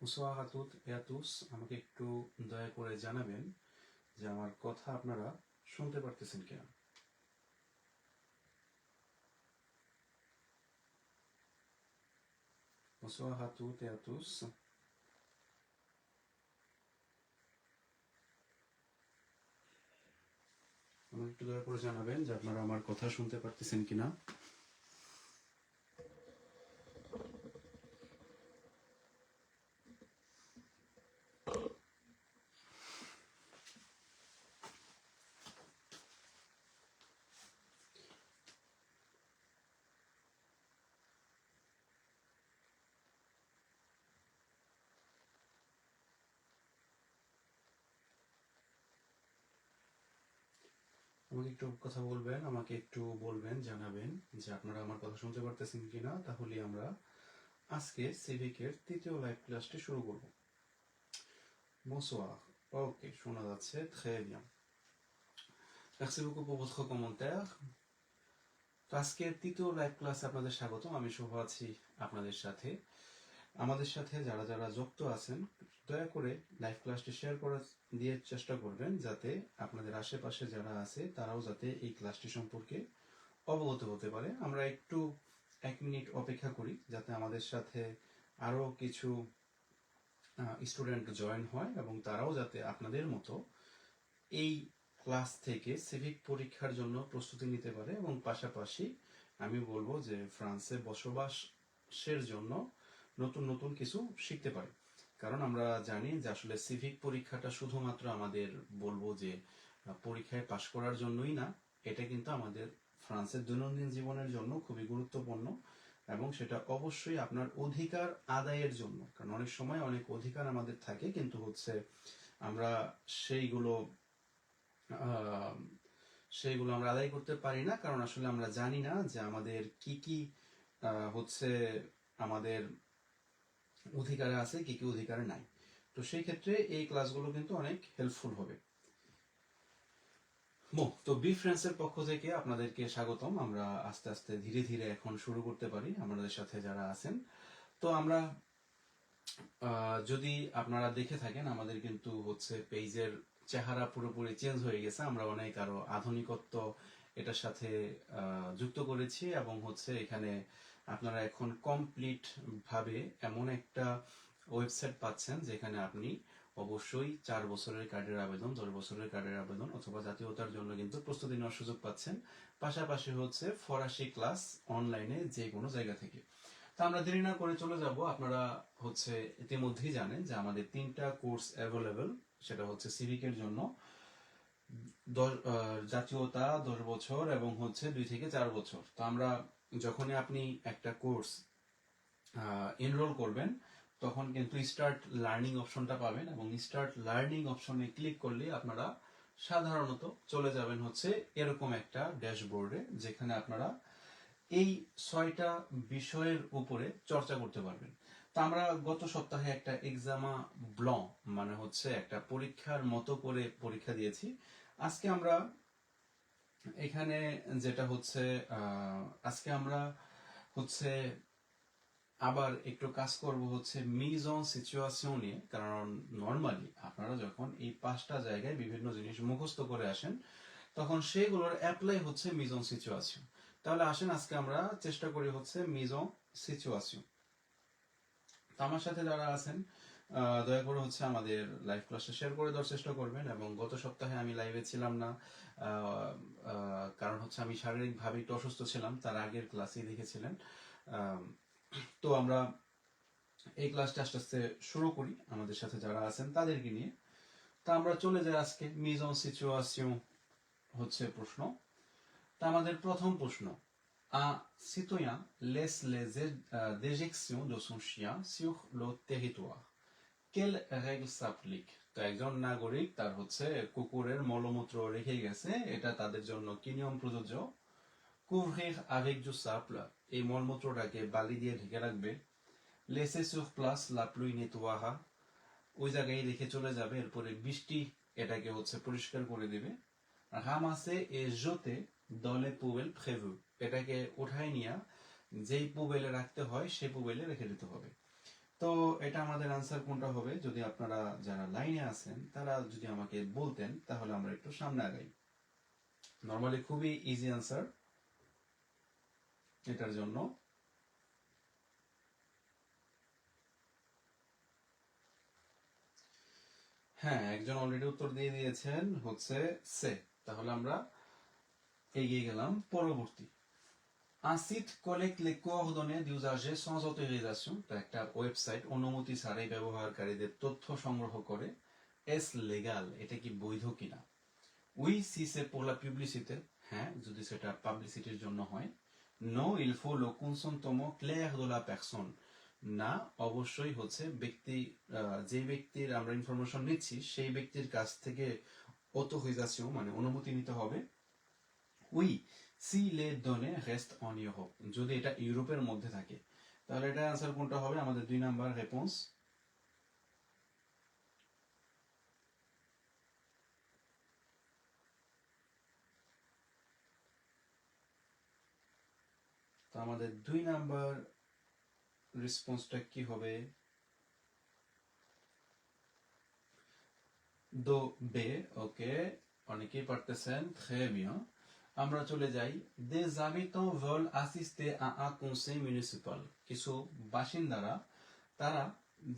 Bonsoir à toutes et à tous. আমাকে একটু দয়া করে জানাবেন যে আমার কথা আপনারা শুনতে পারতেছেন কিনা। Bonsoir à toutes et à tous. আমাকে একটু দয়া করে জানাবেন যে আপনারা আমার কথা শুনতে পারতেছেন কিনা। আমাকে একটু কথা বলবেন, আমাকে একটু বলবেন, জানাবেন যে আপনারা আমার কথা শুনতে পারতেছেন কিনা। তাহলে আমরা আজকে সিভিকের তৃতীয় লাইভ ক্লাসটি শুরু করব। Bonsoir. ওকে, শোনা যাচ্ছে। Très bien. Merci beaucoup pour votre commentaire. তো আজকে তৃতীয় লাইভ ক্লাসে আপনাদের স্বাগতম। আমি শুভ আছি আপনাদের সাথে। আমাদের সাথে যারা যারা যুক্ত আছেন, দয়া করে লাইভ ক্লাসটি শেয়ার করার দিয়ে চেষ্টা করবেন, যাতে আপনাদের আশেপাশে যারা আছে তারাও যাতে এই ক্লাসটি সম্পর্কে অবগত হতে পারে। আমরা একটু 1 মিনিট অপেক্ষা করি যাতে আমাদের সাথে আরো কিছু স্টুডেন্ট জয়েন হয় এবং তারাও যাতে আপনাদের মতো এই ক্লাস থেকে সিভিক পরীক্ষার জন্য প্রস্তুতি নিতে পারে এবং পাশাপাশি আমি বলবো যে ফ্রান্সে বসবাসের জন্য নতুন নতুন কিছু শিখতে পারে। কারণ আমরা জানি যে আসলে সিভিক পরীক্ষাটা শুধুমাত্র আমাদের বলবো যে পরীক্ষায় পাশ করার জন্যই না, এটা কিন্তু আমাদের ফ্রান্সের দৈনন্দিন জীবনের জন্য খুবই গুরুত্বপূর্ণ এবং সেটা অবশ্যই আপনার অধিকার আদায়ের জন্য। কারণ অনেক সময় অনেক অধিকার আমাদের থাকে, কিন্তু হচ্ছে আমরা সেইগুলো সেইগুলো আমরা আদায় করতে পারি না, কারণ আসলে আমরা জানি না যে আমাদের কি কি হচ্ছে আমাদের অধিকারে আছে, কি কি অধিকারে নাই। তো সেই ক্ষেত্রে এই ক্লাসগুলো কিন্তু অনেক হেল্পফুল হবে। তো বি ফ্রেন্ডসের পক্ষ থেকে আপনাদেরকে স্বাগতম। আমরা আস্তে আস্তে ধীরে ধীরে এখন শুরু করতে পারি আমাদের সাথে যারা আছেন। তো আমরা যদি আপনারা দেখে থাকেন, আমাদের কিন্তু হচ্ছে পেজের চেহারা পুরোপুরি চেঞ্জ হয়ে গেছে। আমরা অনেক আরো আধুনিকত্ব এটার সাথে যুক্ত করেছি এবং হচ্ছে এখানে আপনারা এখন কমপ্লিট ভাবে এমন একটা ওয়েবসাইট পাচ্ছেন যেখানে আপনি অবশ্যই 4 বছরের কার্ডের আবেদন, 10 বছরের কার্ডের আবেদন অথবা জাতীয়তার জন্য কিন্তু প্রস্তুতি নেওয়ার সুযোগ পাচ্ছেন। পাশাপাশি হচ্ছে ফরাসি ক্লাস অনলাইনে যে কোনো জায়গা থেকে। তা আমরা দেরি না করে চলে যাব। আপনারা হচ্ছে ইতিমধ্যেই জানেন যে আমাদের 3টা কোর্স অ্যাভেলেবেল। সেটা হচ্ছে সিভিকের জন্য জাতীয়তা 10 বছর এবং হচ্ছে 2 থেকে 4 বছর। তো আমরা যখনই আপনি একটা কোর্স এনরোল করবেন তখন কিন্তু স্টার্ট লার্নিং অপশনটা পাবেন এবং স্টার্ট লার্নিং অপশনে ক্লিক করলে আপনারা সাধারণত চলে যাবেন হচ্ছে এরকম একটা ড্যাশবোর্ডে, যেখানে আপনারা এই 6টা বিষয়ের উপরে চর্চা করতে পারবেন। তা আমরা গত সপ্তাহে একটা এক্সামা ব্লং মানে হচ্ছে একটা পরীক্ষার মতো করে পরীক্ষা দিয়েছি। আজকে আমরা এখানে যেটা হচ্ছে আজকে আমরা হচ্ছে আবার একটু কাজ করব হচ্ছে মিজ অন সিচুয়েশন নিয়ে। কারণ নর্মালি আপনারা যখন এই 5টা জায়গায় বিভিন্ন জিনিস মুখস্থ করে আসেন তখন সেগুলোর অ্যাপ্লাই হচ্ছে মিজ অন সিচুয়েশন। তাহলে আসেন আজকে আমরা চেষ্টা করি হচ্ছে মিজ অন সিচুয়েশন। তো আমার সাথে যারা আছেন দয়া করে হচ্ছে আমাদের লাইভ ক্লাসটা শেয়ার করে দেওয়ার চেষ্টা করবেন। এবং গত সপ্তাহে আমি লাইভে ছিলাম না, কারণ হচ্ছে আমি শারীরিকভাবে একটু অসুস্থ ছিলাম, তার আগের ক্লাসেই দেখেছিলেন। তো আমরা এই ক্লাসটা আস্তে আস্তে শুরু করি আমাদের সাথে যারা আছেন তাদেরকে নিয়ে। তা আমরা চলে যাই আজকে মিজ অন সিচুয়েশন হচ্ছে প্রশ্ন। তা আমাদের প্রথম প্রশ্ন, un citoyen laisse les déjections de son chien sur le territoire. Quelle règle s'applique? তো একজন নাগরিক তার হচ্ছে কুকুরের মলমূত্র রেখে গেছে, এটা তাদের জন্য কি নিয়ম প্রযোজ্য? Couvrir avec du sable, এই মলমূত্রটাকে বালি দিয়ে ঢেকে রাখবে। Laisser sur place, la pluie nettoiera, ওই জায়গায় রেখে চলে যাবে, এরপরে বৃষ্টি এটাকে হচ্ছে পরিষ্কার করে দিবে। Ramasser et jeter dans les poubelles prévues, এটাকে উঠায় নিয়ে যেই পুবেলে রাখতে হয় সেই পুবেলে রেখে দিতে হবে। তো এটা আমাদের আনসার কোনটা হবে, যদি আপনারা যারা লাইনে আছেন তারা যদি আমাকে বলতেন তাহলে আমরা একটু সামনে আগাই। নর্মালি খুবই ইজি আনসার এটার জন্য। হ্যাঁ, একজন অলরেডি উত্তর দিয়ে দিয়েছেন হচ্ছে সে। তাহলে আমরা এগিয়ে গেলাম পরবর্তী। Un site collecte les coordonnées d'usagers sans autorisation, একটা ওয়েবসাইট অনুমতি ছাড়াই ব্যবহারকারীদের তথ্য সংগ্রহ করে। এস লেগাল, এটা কি বৈধ কিনা? উই সি সে pour la publicité, হ্যাঁ যদি সেটা পাবলিসিটির জন্য হয়। নো il faut le consentement clair de la personne, না অবশ্যই হচ্ছে ব্যক্তি যে ব্যক্তির আমরা ইনফরমেশন নিচ্ছি সেই ব্যক্তির কাছ থেকে অটোরিজাসিয়ন মানে অনুমতি নিতে হবে। উই সি লে দনে রেস্ট অন ইউরোপ, যদি এটা ইউরোপের মধ্যে থাকে। তাহলে এটা আনসার কোনটা হবে? আমাদের 2 নাম্বার রেপন্স। তো আমাদের 2 নাম্বার রেসপন্সটা কি হবে? দো বে। ওকে, অনেকেই পারতেছেন, très bien। আমরা চলে যাই। des habitants veulent assister à un conseil municipal, কিছু বাসিন্দারা তারা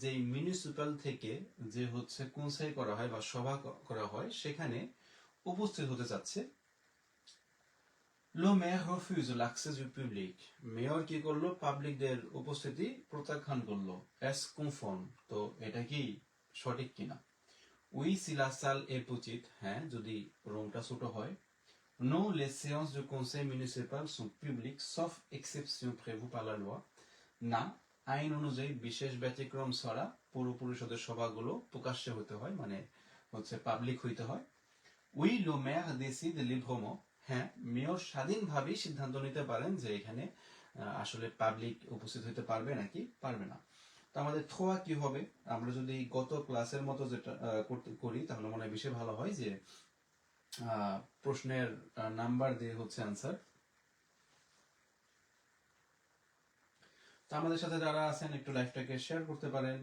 যে মিউনিসিপাল থেকে যে হচ্ছে কনসাই করা হয় বা সভা করা হয় সেখানে উপস্থিত হতে চাচ্ছে। লো মেয়র refuse l'accès du public, mayor কি করলো? পাবলিকদের উপস্থিতি প্রত্যাখ্যান করলো। এস কনফর্ম, তো এটা কি সঠিক কিনা? We si la salle est petite, হ্যাঁ যদি রুমটা ছোট হয়। Non, les séances de conseil municipal sont publiques sauf exception prévue par la loi, না আইন অনুযায়ী বিশেষ ব্যতিক্রম ছাড়া পৌর পরিষদের সভাগুলো প্রকাশ্যে হতে হয়, মানে হচ্ছে পাবলিক হইতে হয়। We low mayor décide librement, হ্যাঁ মেয়র স্বাধীনভাবেই সিদ্ধান্ত নিতে পারেন যে এখানে আসলে পাবলিক উপস্থিত হতে পারবে নাকি পারবে না। তো আমাদের থোয়া কি হবে? আমরা যদি গত ক্লাসের মতো যেটা করি তাহলে মনে হয় বেশি ভালো হয় যে প্রশ্নের নাম্বার দিয়ে হচ্ছে আনসার। তো আমাদের সাথে যারা আছেন একটু লাইভটাকে শেয়ার করতে পারেন,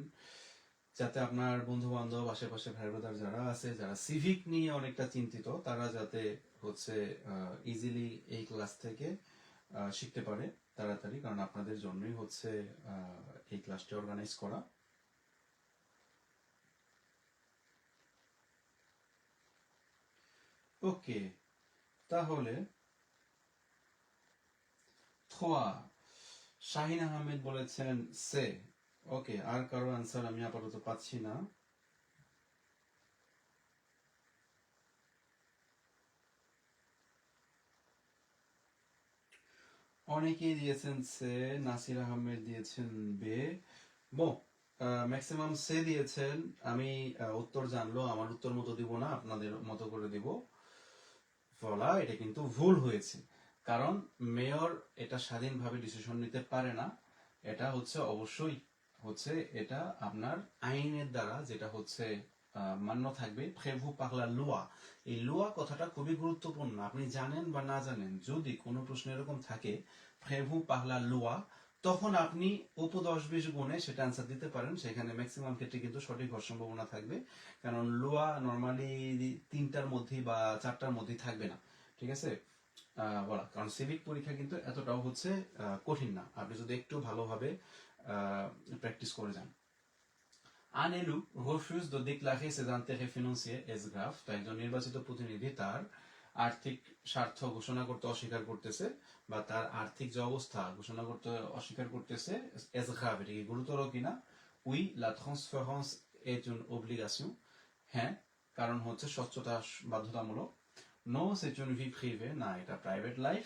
যাতে আপনার বন্ধু বান্ধব আশেপাশে ভাই ব্রাদার যারা আছে যারা সিভিক নিয়ে অনেকটা চিন্তিত তারা যাতে হচ্ছে ইজিলি এই ক্লাস থেকে শিখতে পারে তাড়াতাড়ি, কারণ আপনাদের জন্যই হচ্ছে এই ক্লাসটি অর্গানাইজ করা। ওকে, তাহলে থোয়া শাহিন আহমেদ বলেছেন সে। ওকে, আর কারো আনসার আমি আপাতত পাচ্ছি না। অনেকেই দিয়েছেন সে, নাসির আহমেদ দিয়েছেন বে। বো ম্যাক্সিমাম সে দিয়েছেন। আমি উত্তর জানলো আমার উত্তর মতো দিব না, আপনাদের মতো করে দিব। বলা এটা কিন্তু ভুল হয়েছে, কারণ মেয়র এটা স্বাধীনভাবে ডিসিশন নিতে পারে না। এটা হচ্ছে অবশ্যই হচ্ছে এটা আপনার আইনের দ্বারা যেটা হচ্ছে মান্য থাকবে, প্রেভু পাগলা লোয়া। এই লোয়া কথাটা খুবই গুরুত্বপূর্ণ, আপনি জানেন বা না জানেন যদি কোনো প্রশ্ন এরকম থাকে প্রেভু পাগলা লোয়া, তখন আপনি উপ 10-20 গুণে সেটা আনসার দিতে পারেন, সেখানে ম্যাক্সিমাম ক্ষেত্রে কিন্তু সঠিক হওয়ার সম্ভাবনা থাকবে, কারণ লোয়া নর্মালি 3টার মধ্যে বা 4টার মধ্যে থাকবে না। ঠিক আছে, বলা, কারণ সিভিক পরীক্ষা কিন্তু এতটাও হচ্ছে কঠিন না, আপনি যদি একটু ভালোভাবে প্র্যাকটিস করে যান। Un élu refuse de déclarer ses intérêts financiers est grave, তো একজন নির্বাচিত প্রতিনিধি তার আর্থিক স্বার্থ ঘোষণা করতে অস্বীকার করতেছে বা তার আর্থিক যে অবস্থা ঘোষণা করতে অস্বীকার করতেছে, এস গ্রাভ, এটা কি গুরুতর কিনা? উই লা ট্রান্সফারেন্স est une obligation, হ্যাঁ কারণ হচ্ছে স্বচ্ছতা বাধ্যতামূলক। No c'est une vie privée, না এটা private life.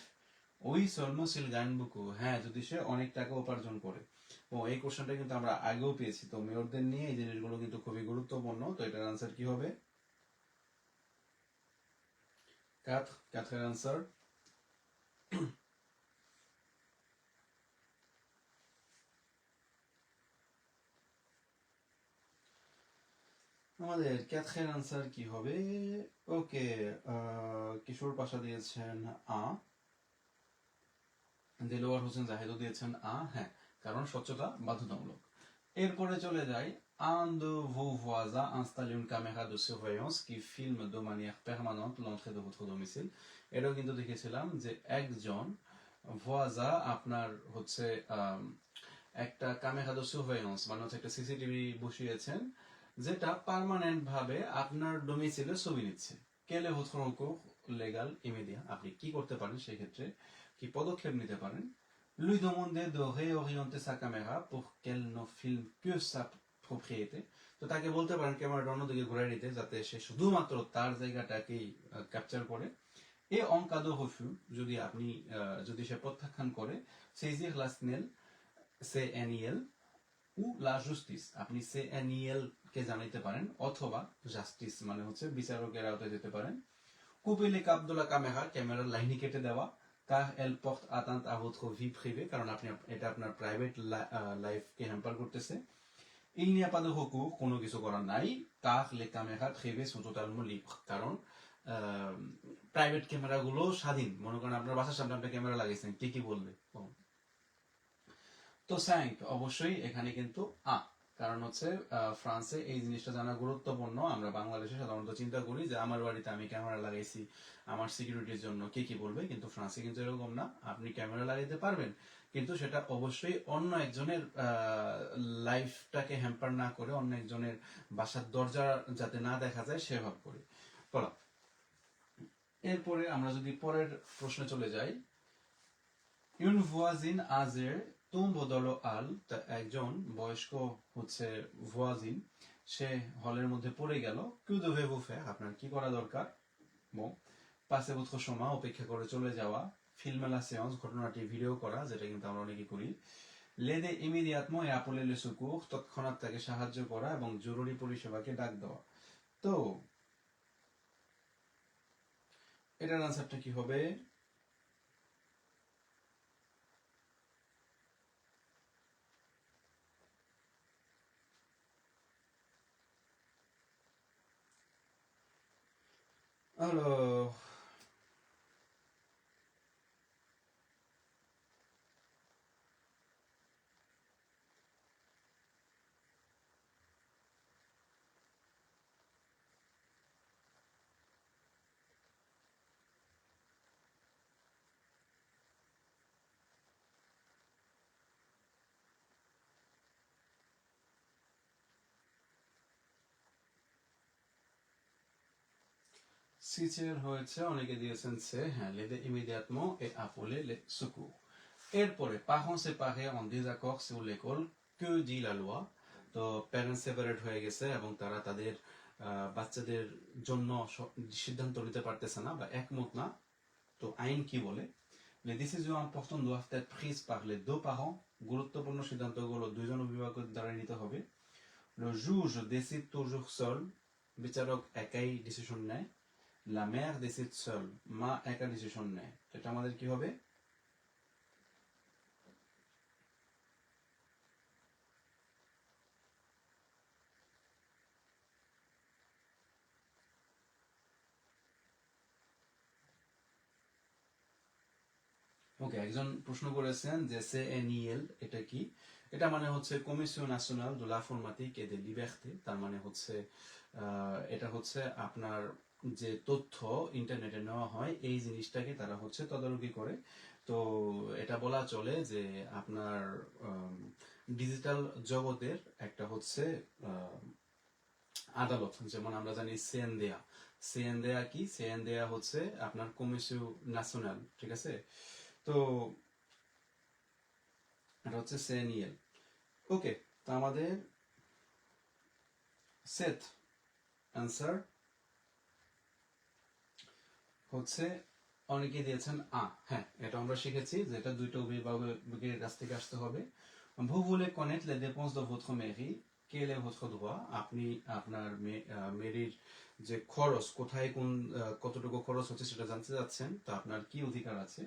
We seulement s'il gagne beaucoup, হ্যাঁ যদি সে অনেক টাকা উপার্জন করে। ও এই কোশ্চেনটা কিন্তু আমরা আগেও পেয়েছি, তো মেয়রদের নিয়ে এই জিনিসগুলো কিন্তু খুবই গুরুত্বপূর্ণ। তো এটার আনসার কি হবে? ক্যাথের আনসার। আমাদের ক্যাথের আনসার কি হবে? ওকে, কিশোর পাশা দিয়েছেন আ, দেলোয়ার হোসেন জাহেদও দিয়েছেন আ, হ্যাঁ কারণ স্বচ্ছতা বাধ্যতামূলক। এরপরে চলে যাই, un de vos voisins installe une caméra de surveillance qui filme de manière permanente l'entrée de votre domicile. এটাও কিন্তু দেখেছিলাম যে একজন voisin আপনার হচ্ছে একটা ক্যামেরা de surveillance মানে হচ্ছে একটা সিসিটিভি বসিয়েছেন যেটা পার্মানেন্ট ভাবে আপনার ডোমিসিলে ছবি নিচ্ছে। quel est votre recours légal immédiat? আপনি কি করতে পারেন সেই ক্ষেত্রে, কি পদক্ষেপ নিতে পারেন? Lui demander de réorienter sa caméra pour qu'elle ne filme que sa propriété. তো তাকে বলতে পারেন ক্যামেরাটা অন্যদিকে ঘুরিয়ে নিতে যাতে সে শুধুমাত্র তার জায়গাটাকেই ক্যাপচার করে। Et en cas de refus, যদি সে প্রত্যাখ্যান করে, saisir la SNEL, CNIL ou la justice. আপনি CNIL কে জানাইতে পারেন অথবা জাস্টিস মানে হচ্ছে বিচারকের আওতায় যেতে পারেন। couper les câbles de la caméra, ক্যামেরার লাইন কেটে দেওয়া, car elle porte atteinte à votre vie privée, কারণ এটা আপনার প্রাইভেট লাইফকে হ্যাম্পার করতেছে। il n'y a pas de recours, কোনো কিছু করার নাই, car les caméras privées sont totalement libres, কারণ প্রাইভেট ক্যামেরাগুলো স্বাধীন। মনে করেন আপনার বাসার সামনে আপনি ক্যামেরা লাগাইছেন, কি বলবে? তো 5 অবশ্যই এখানে কিন্তু কারণ হচ্ছে ফ্রান্সে এই জিনিসটা জানা গুরুত্বপূর্ণ। আমরা বাংলাদেশে সাধারণত চিন্তা করি যে আমার বাড়িতে আমি ক্যামেরা লাগাইছি আমার সিকিউরিটির জন্য, কি বলবে, কিন্তু ফ্রান্সে কিন্তু এরকম না। আপনি ক্যামেরা লাগাইতে পারবেন, কিন্তু সেটা অবশ্যই অন্য একজনের লাইফটাকে হ্যাম্পার না করে, অন্য একজনের বাসার দরজা যাতে না দেখা যায় সেভাবে করে। বলো, এরপরে আমরা যদি পরের প্রশ্নে চলে যাই, une voisine âgée tombe dans le hall, একজন বয়স্ক হচ্ছে voisine, সে হলের মধ্যে পড়ে গেল। que devez-vous faire? আপনার কি করা দরকার? bon, passer votre chemin, অপেক্ষা করে চলে যাওয়া, filmer la séance, ঘটনাটি ভিডিও করা, যেটা কিন্তু আমরা অনেকে করি, l'aider immédiatement et appeler le secours, তৎক্ষণাৎ তাকে সাহায্য করা এবং জরুরি পরিষেবাকে ডাক দেওয়া। তো এটার আনসারটা কি হবে? Alors, সিচের হয়েছে, অনেকে দিয়েছেন সে, হ্যাঁ, l'aider immédiatement et appeler les secours. এরপরে parents séparés en désaccord sur l'école, que dit la loi? তো প্যারেন্টস সেপারেট হয়ে গেছে এবং তারা তাদের বাচ্চাদের জন্য সিদ্ধান্ত নিতে পারতেছে না বা একমত না, তো আইন কি বলে? les décisions importantes doivent être prises par les deux parents, গুরুত্বপূর্ণ সিদ্ধান্তগুলো দুইজন অভিভাবকের দ্বারা নিতে হবে। le juge décide toujours seul, বিচারক একাই ডিসিশন নেয়। la mère décide seule, মা একা ডিসিশন নেয়। এটা আমাদের কি হবে? ওকে, একজন প্রশ্ন করেছেন যে CNIL এটা কি? এটা মানে হচ্ছে commission national de l'informatique et des libertés, তার মানে হচ্ছে এটা হচ্ছে আপনার যে তথ্য ইন্টারনেটে নেওয়া হয় এই জিনিসটাকে তারা হচ্ছে তদারকি করে। তো এটা বলা চলে যে আপনার ডিজিটাল জগতের একটা হচ্ছে আদালত, যেমন আমরা জানি সিএনদেয়া। সিএনদেয়া কি? সিএনদেয়া হচ্ছে আপনার কমিশন ন্যাশনাল, ঠিক আছে? তো এটা হচ্ছে সেনিয়েল। ওকে, তো আমাদের সেট অ্যান্সার হচ্ছে অনেকে দিয়েছেন হ্যাঁ, এটা আমরা শিখেছি যে এটা দুইটা অভিভাবকের কাছ থেকে আসতে হবে। vous voulez connaître les dépenses de votre mairie, quel est votre droit? আপনি আপনার মেরির যে খরচ, কোথায় কতটুকু খরচ হচ্ছে সেটা জানতে চাচ্ছেন, তো আপনার কি অধিকার আছে?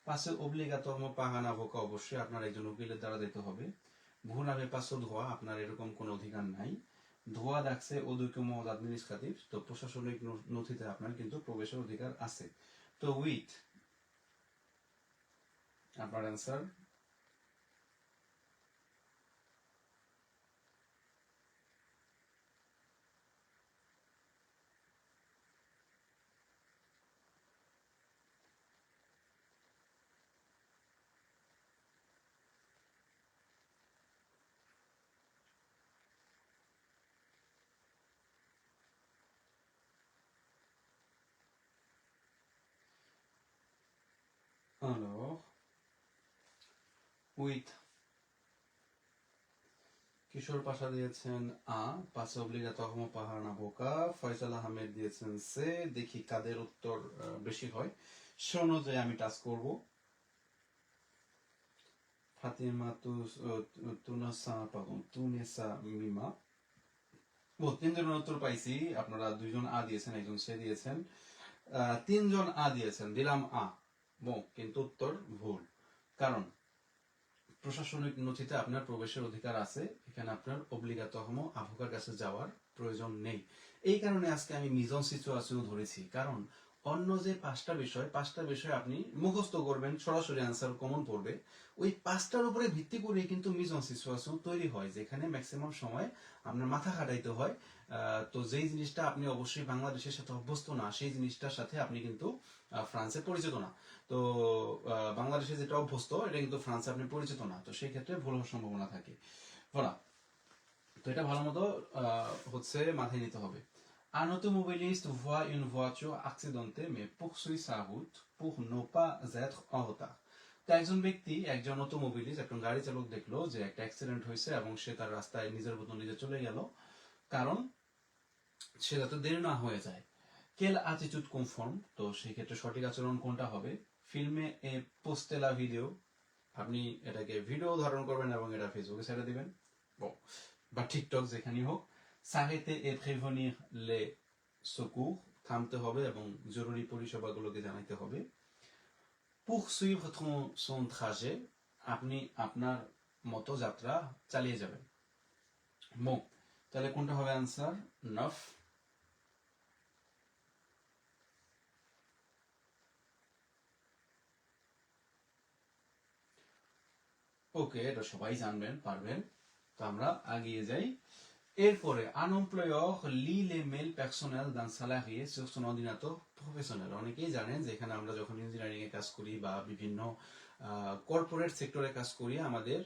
পাশে obligatoirement par un avocat, অবশ্যই আপনার একজন উকিলের দ্বারা দিতে হবে। vous n'avez pas ce droit, আপনার এরকম কোনো অধিকার নাই। droit d'accès aux documents administratifs, তো প্রশাসনিক নথিতে আপনার কিন্তু প্রবেশের অধিকার আছে। তো উইথ আপনার অ্যান্সার Alors, 8. কিশোর পাশা দিয়েছেন আ, পাশে obligatoirement পাহাড় না বোকা। ফয়সাল আহমেদ দিয়েছেন সে। দেখি কাদের উত্তর বেশি হয়, সে অনুযায়ী আমি টাস্ক করব। ফাতিমা তুনেসা মিমা। তিনজনের উত্তর পাইছি। আপনারা দুইজন আ দিয়েছেন, একজন সে দিয়েছেন। তিনজন আ দিয়েছেন, দিলাম আ। কিন্তু উত্তর ভুল। কারণ প্রশাসনিক নথিতে আপনার প্রবেশের অধিকার আছে, এখানে আপনার অব্লিগাতহম আভোকার কাছে যাওয়ার প্রয়োজন নেই। এই কারণে আজকে আমি মিজন সিচুয়েশন ধরেছি, কারণ অন্য যে পাঁচটা বিষয় আপনি মুখস্থ করবেন, সরাসরি আনসার কমন পড়বে, ওই পাঁচটার উপরে ভিত্তি করে কিন্তু মিজন সিচুয়েশন তৈরি হয়, যেখানে ম্যাক্সিমাম সময় আপনার মাথা খাটাইতে হয়। তো যেই জিনিসটা আপনি অবশ্যই বাংলাদেশের সাথে অভ্যস্ত না, সেই জিনিসটার সাথে আপনি কিন্তু ফ্রান্সে পরিচিত না। তো বাংলাদেশে যেটা অভ্যস্ত, এটা কিন্তু ফ্রান্সে আপনি পরিচিত না, তো সেই ক্ষেত্রে ভুল হওয়ার সম্ভাবনা থাকে। voilà, তো এটা ভালো মতো হচ্ছে মাথায় নিতে হবে। Un automobiliste voit une voiture accidentée mais poursuit sa route pour ne pas être en retard. তো একজন ব্যক্তি, একজন অটোমোবিলিস্ট, একজন গাড়ি চালক দেখলো যে একটা অ্যাক্সিডেন্ট হয়েছে এবং সে তার রাস্তায় নিজের মতো নিজে চলে গেল, কারণ সে যাতে দেরি না হয়ে যায়। কেল অ্যাটিটিউড কনফর্ম, তো সেই ক্ষেত্রে সঠিক আচরণ কোনটা হবে? ফিল্মে এ পোস্টেলা ভিডিও, আপনি এটাকে ভিডিও ধারণ করবেন এবং এটা ফেসবুকে ছেড়ে দিবেন, বা টিকটক, যেখানেই হোক। সাহেতে এ প্রিভেনির লে সেকুর, থামতে হবে এবং জরুরি পরিষেবাগুলোকে জানাইতে হবে। poursuivre son trajet, আপনি আপনার মতো যাত্রা চালিয়ে যাবেন। তাহলে কোনটা হবে আনসার? 9। ওকে, এটা সবাই জানবেন, পারবেন। তো আমরা আগিয়ে যাই। এরপরে un employeur lit les mails personnels d'un salarié sur son ordinateur professionnel। অনেকেই জানেন যে এখানে আমরা যখন ইঞ্জিনিয়ারিং এ কাজ করি বা বিভিন্ন কর্পোরেট সেক্টরে কাজ করি, আমাদের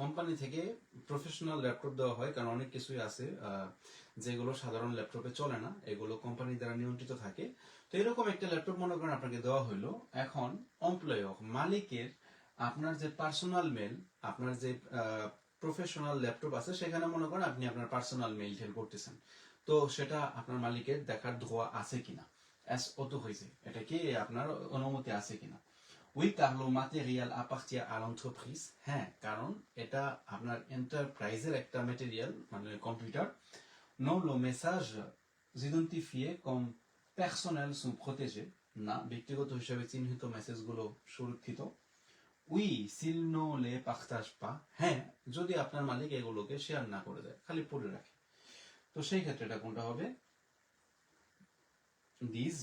কোম্পানি থেকে প্রফেশনাল ল্যাপটপ দেওয়া হয়, কারণ অনেক কিছুই আছে যেগুলো সাধারণ ল্যাপটপে চলে না, এগুলো কোম্পানি দ্বারা নিয়ন্ত্রিত থাকে। তো এরকম একটা ল্যাপটপ মনে করেন আপনাকে দেওয়া হলো। এখন এমপ্লয়ার, মালিকের, আপনার যে পার্সোনাল মেল, আপনার যে প্রফেশনাল ল্যাপটপ আছে, সেখানে মনে করেন আপনি আপনার পার্সোনাল মেইল টেল করতেছেন, তো সেটা আপনার মালিকের দেখার ধোয়া আছে কিনা, এস অত হয়েছে, এটা কি আপনার অনুমতি আছে কিনা? We car le matériel appartient à l'entreprise, হ্যাঁ, কারণ এটা আপনার এন্টারপ্রাইজের একটা ম্যাটেরিয়াল, মানে computer. non, le message identifié comme personnel sont protégés, না, ব্যক্তিগত হিসেবে চিহ্নিত মেসেজগুলো সুরক্ষিত। We s'il ne les partage pas, হ্যাঁ, যদি আপনার মালিক এগুলোকে শেয়ার না করে দেয়, খালি পড়ে রাখে, তো সেই ক্ষেত্রে এটা কোনটা হবে? দিজ।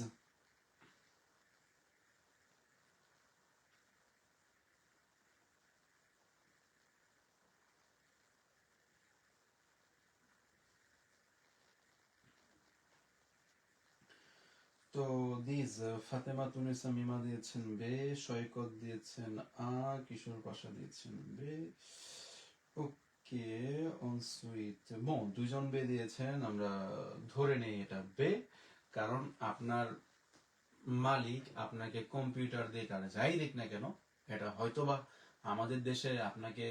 তো দিজ, ফাতেমা তুনিসা মিমা দিয়েছেন বে, সৈকত দিয়েছেন আ, কিশোর পাশা দিয়েছেন বে। ওকে, অনসুইট, দুইজন বে দিয়েছেন, আমরা ধরে নেই এটা বে, কারণ আপনার মালিক আপনাকে কম্পিউটার দিয়ে কাজ যাই দেখ না কেন, এটা হয়তোবা আমাদের দেশে আপনাকে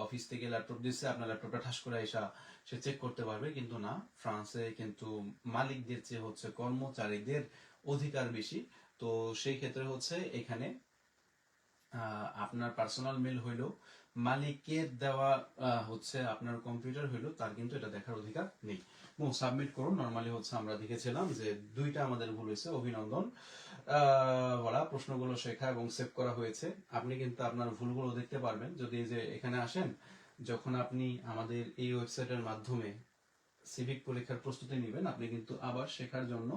অফিস থেকে ল্যাপটপ দিচ্ছে, আপনার ল্যাপটপটা ঠাস করে এসা সে চেক করতে পারবে, কিন্তু না, ফ্রান্সে কিন্তু মালিকদের চেয়ে হচ্ছে কর্মচারীদের অধিকার বেশি। তো সেই ক্ষেত্রে হচ্ছে এখানে আপনার পার্সোনাল মেল হইলো, মালিকের দেওয়া হচ্ছে আপনার কম্পিউটার হইলো, তার কিন্তু এটা দেখার অধিকার নেই। সাবমিট করুন। নরমালি হচ্ছে আমরা দেখেছিলাম যে দুইটা আমাদের ভুল হয়েছে, অভিনন্দন। প্রশ্নগুলো শেখা এবং সেভ করা হয়েছে। আপনি কিন্তু আপনার ভুলগুলো দেখতে পারবেন যদি এই যে এখানে আসেন, যখন আপনি আমাদের এই ওয়েবসাইটের মাধ্যমে সিভিক পরীক্ষার প্রস্তুতি নেবেন, আপনি কিন্তু আবার শেখার জন্য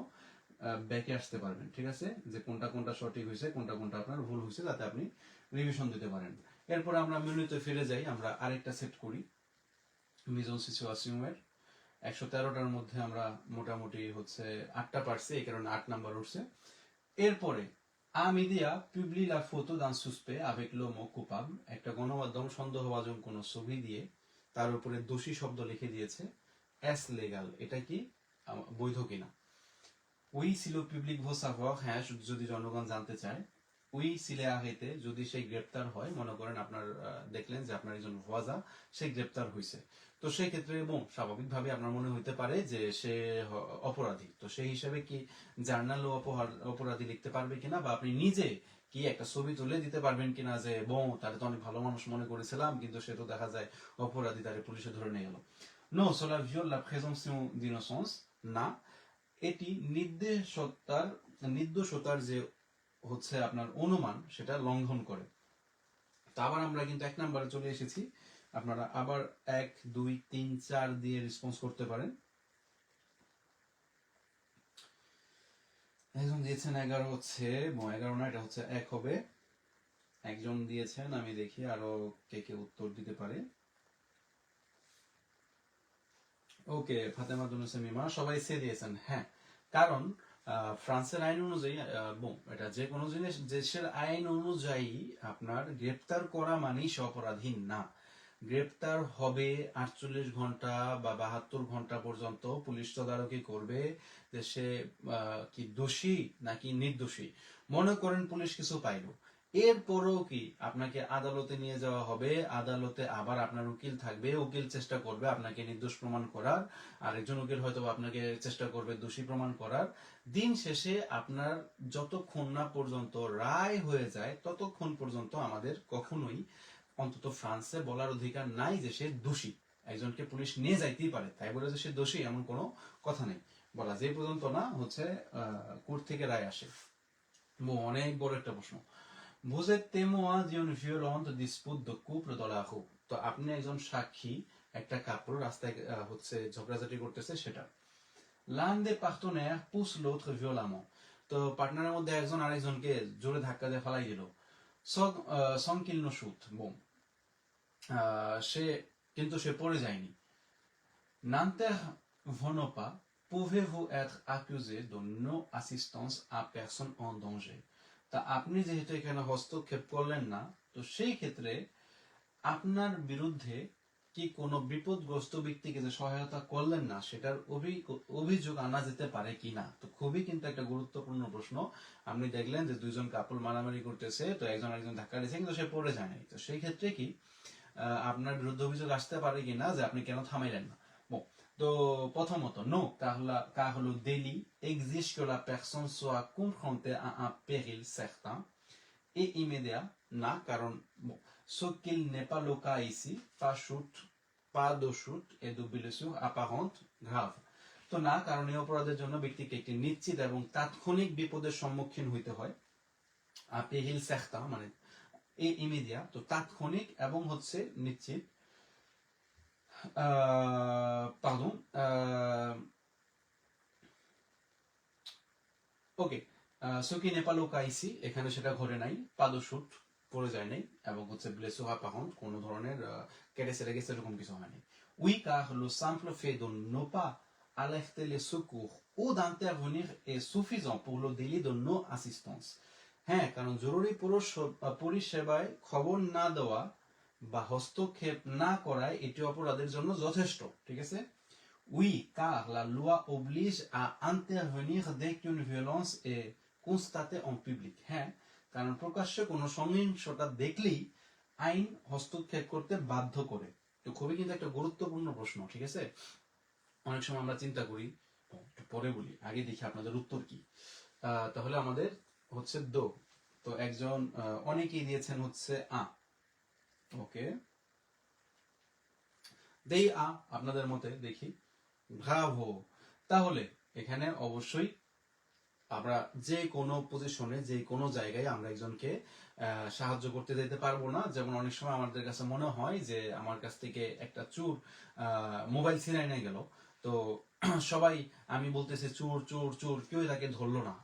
ব্যাকে আসতে পারবেন, ঠিক আছে, যে কোনটা কোনটা সঠিক হয়েছে, কোনটা কোনটা আপনার ভুল হয়েছে, যাতে আপনি রিভিশন দিতে পারেন। এরপর আমরা মেনুতে ফিরে যাই, আমরা আরেকটা সেট করি মিজন সিচুয়েশনের। 113টার মধ্যে আমরা মোটামুটি হচ্ছে 8টা পারছি, এই কারণে 8 নাম্বার উঠছে। এরপরে আমিদিয়া পিবলি লা ফটো দান সুসপে আবেক লো মো কুপাব, একটা গণমাধ্যম সন্দেহভাজন কোনো ছবি দিয়ে তার উপরে দোষী শব্দ লিখে দিয়েছে, এস লেগাল, এটা কি বৈধ কিনা? উই সিলো পিবলিক ভো সাভর, হ্যাঁ, যদি জনগণ জানতে চায়। উই সিলে আহেতে যদি সেই গ্রেপ্তার হয়, মনে করেন আপনার দেখলেন যে আপনার একজন ভোয়াজা সে গ্রেপ্তার হয়েছে, তো সেই ক্ষেত্রে এবং স্বাভাবিকভাবে আপনার মনে হইতে পারে যে সে অপরাধী, তো সেই হিসাবে কি জার্নাল অপরাধী লিখতে পারবে কিনা, বা আপনি নিজে কি একটা ছবি তুলে দিতে পারবেন কিনা যে তাহলে তো অনেক ভালো মানুষ মনে করেছিলাম, কিন্তু সে তো দেখা যায় অপরাধী, তারে পুলিশে ধরে নিয়ে গেল। No, cela viole la présomption d'innocence, না, এটি নির্দোষতার যে হচ্ছে আপনার অনুমান সেটা লঙ্ঘন করে। তো আবার আমরা কিন্তু 1 নম্বরে চলে এসেছি, আপনারা আবার 1, 2, 3, 4 দিয়ে রেসপন্স করতে পারেন। একজন দিয়েছেন 11 হচ্ছে, 11 না, এটা হচ্ছে 1 হবে। একজন দিয়েছেন, আমি দেখি আরো কে কে উত্তর দিতে পারে। ওকে, ফাতেমা দুনুসে মিমা সবাই সে দিয়েছেন। হ্যাঁ, কারণ ফ্রান্সের আইন অনুযায়ী এটা যে কোনো জিনিস দেশের আইন অনুযায়ী আপনার গ্রেপ্তার করা মানেই সে অপরাধী না। গ্রেপ্তার হবে 48 ঘন্টা বা 72 ঘন্টা পর্যন্ত পুলিশ তদারকি করবে যে সে কি দোষী নাকি নির্দোষী। মনে করেন পুলিশ কিছু পাইল, এরপরেও কি আপনাকে আদালতে নিয়ে যাওয়া হবে, আদালতে আবার আপনার উকিল থাকবে, উকিল চেষ্টা করবে আপনাকে নির্দোষ প্রমাণ করার, আর একজন উকিল হয়তো আপনাকে চেষ্টা করবে দোষী প্রমাণ করার। দিন শেষে আপনার যতক্ষণ না পর্যন্ত রায় হয়ে যায় ততক্ষণ পর্যন্ত আমাদের কখনোই, অন্তত ফ্রান্সে, বলার অধিকার নাই যে সে দোষী। একজনকে পুলিশ নিয়ে যাইতেই পারে, তাই বলে যে সে দোষী এমন কোনো কথা নেই, বলা যে পর্যন্ত না হচ্ছে কোর্ট থেকে রায় আসে। অনেক বড় একটা প্রশ্ন। Vous êtes témoin d'une violente dispute de couple dans la rue. তো আপনি একজন সাক্ষী, একটা কাপড় রাস্তায় হচ্ছে ঝগড়াঝাটি করতেছে সেটা। L'un des partenaires pousse l'autre violemment. তো পার্টনারের মধ্যে একজন আরেকজনকে জোরে ধাক্কা দিয়ে ফেলাই দিল। Sans qu'il ne chute. সে কিন্তু সে পড়ে যায়নি। N'intervenant pas, pouvez-vous être accusé de non-assistance à personne en danger. তা আপনি যেহেতু এখানে হস্তক্ষেপ করলেন না, তো সেই ক্ষেত্রে আপনার বিরুদ্ধে কি কোনো বিপদগ্রস্ত ব্যক্তিকে যে সহায়তা করলেন না সেটার অভিযোগ আনা যেতে পারে কিনা। তো খুবই কিন্তু একটা গুরুত্বপূর্ণ প্রশ্ন। আপনি দেখলেন যে দুইজন কাপল মারামারি করতেছে, তো একজন আরেকজন ধাক্কা দিয়েছে কিন্তু সে পড়ে যায় নাই, তো সেই ক্ষেত্রে কি আপনার বিরুদ্ধে অভিযোগ আসতে পারে কিনা যে আপনি কেন থামাইলেন না। তো প্রথমত no, car le délit exige que la personne soit confrontée à un péril certain et immédiat, না, কারণ ce qu'il n'est pas le cas ici, pas de chute et de blessure apparente grave. তো না, কারণ এই অপরাধের জন্য ব্যক্তিকে একটি নিশ্চিত এবং তাৎক্ষণিক বিপদের সম্মুখীন হইতে হয়। পেরিল সেখতা মানে এ ইমিডিয়া, তো তাৎক্ষণিক এবং হচ্ছে নিশ্চিত। পার্দন, ওকে, ce qui n'est pas le cas ici, এখানে সেটা ঘটে নাই, পাদশুট পড়ে যায় নাই, এবং হচ্ছে ব্লেসোহা পাহন কোনো ধরনের কেটে সেরে গেছে এরকম কিছু হয়নি। Oui, car le simple fait de ne pas alerter les secours ou d'intervenir est suffisant pour le délit de non-assistance. হ্যাঁ, কারণ জরুরি পরিষেবায় খবর না দেওয়া বা হস্তক্ষেপ না করায় এটি অপরাধের জন্য যথেষ্ট, ঠিক আছে। Oui, car la loi oblige à intervenir dès qu'une violence est constatée en public. হ্যাঁ, কারণ প্রকাশ্যে কোনো সহিংসতা দেখলেই আইন হস্তক্ষেপ করতে বাধ্য করে। তো খুবই কিন্তু একটা গুরুত্বপূর্ণ প্রশ্ন, ঠিক আছে। অনেক সময় আমরা চিন্তা করি, পরে বলি, আগে দেখি আপনাদের উত্তর কি। তাহলে আমাদের হচ্ছে দো, তো একজন অনেকেই দিয়েছেন হচ্ছে আ। ওকে, দেই আ আপনাদের মতে, দেখি। ব্রাভো। তাহলে এখানে অবশ্যই আমরা যে কোনো পজিশনে, যে কোনো জায়গায় আমরা একজনকে সাহায্য করতে দিতে পারবো না। যেমন অনেক সময় আমাদের কাছে মনে হয় যে আমার কাছ থেকে একটা চোর মোবাইল ছিনাই নিয়ে গেল, তো সবাই আমি বলতেছি চোর চোর চোর, কেউ তাকে ধরলো না।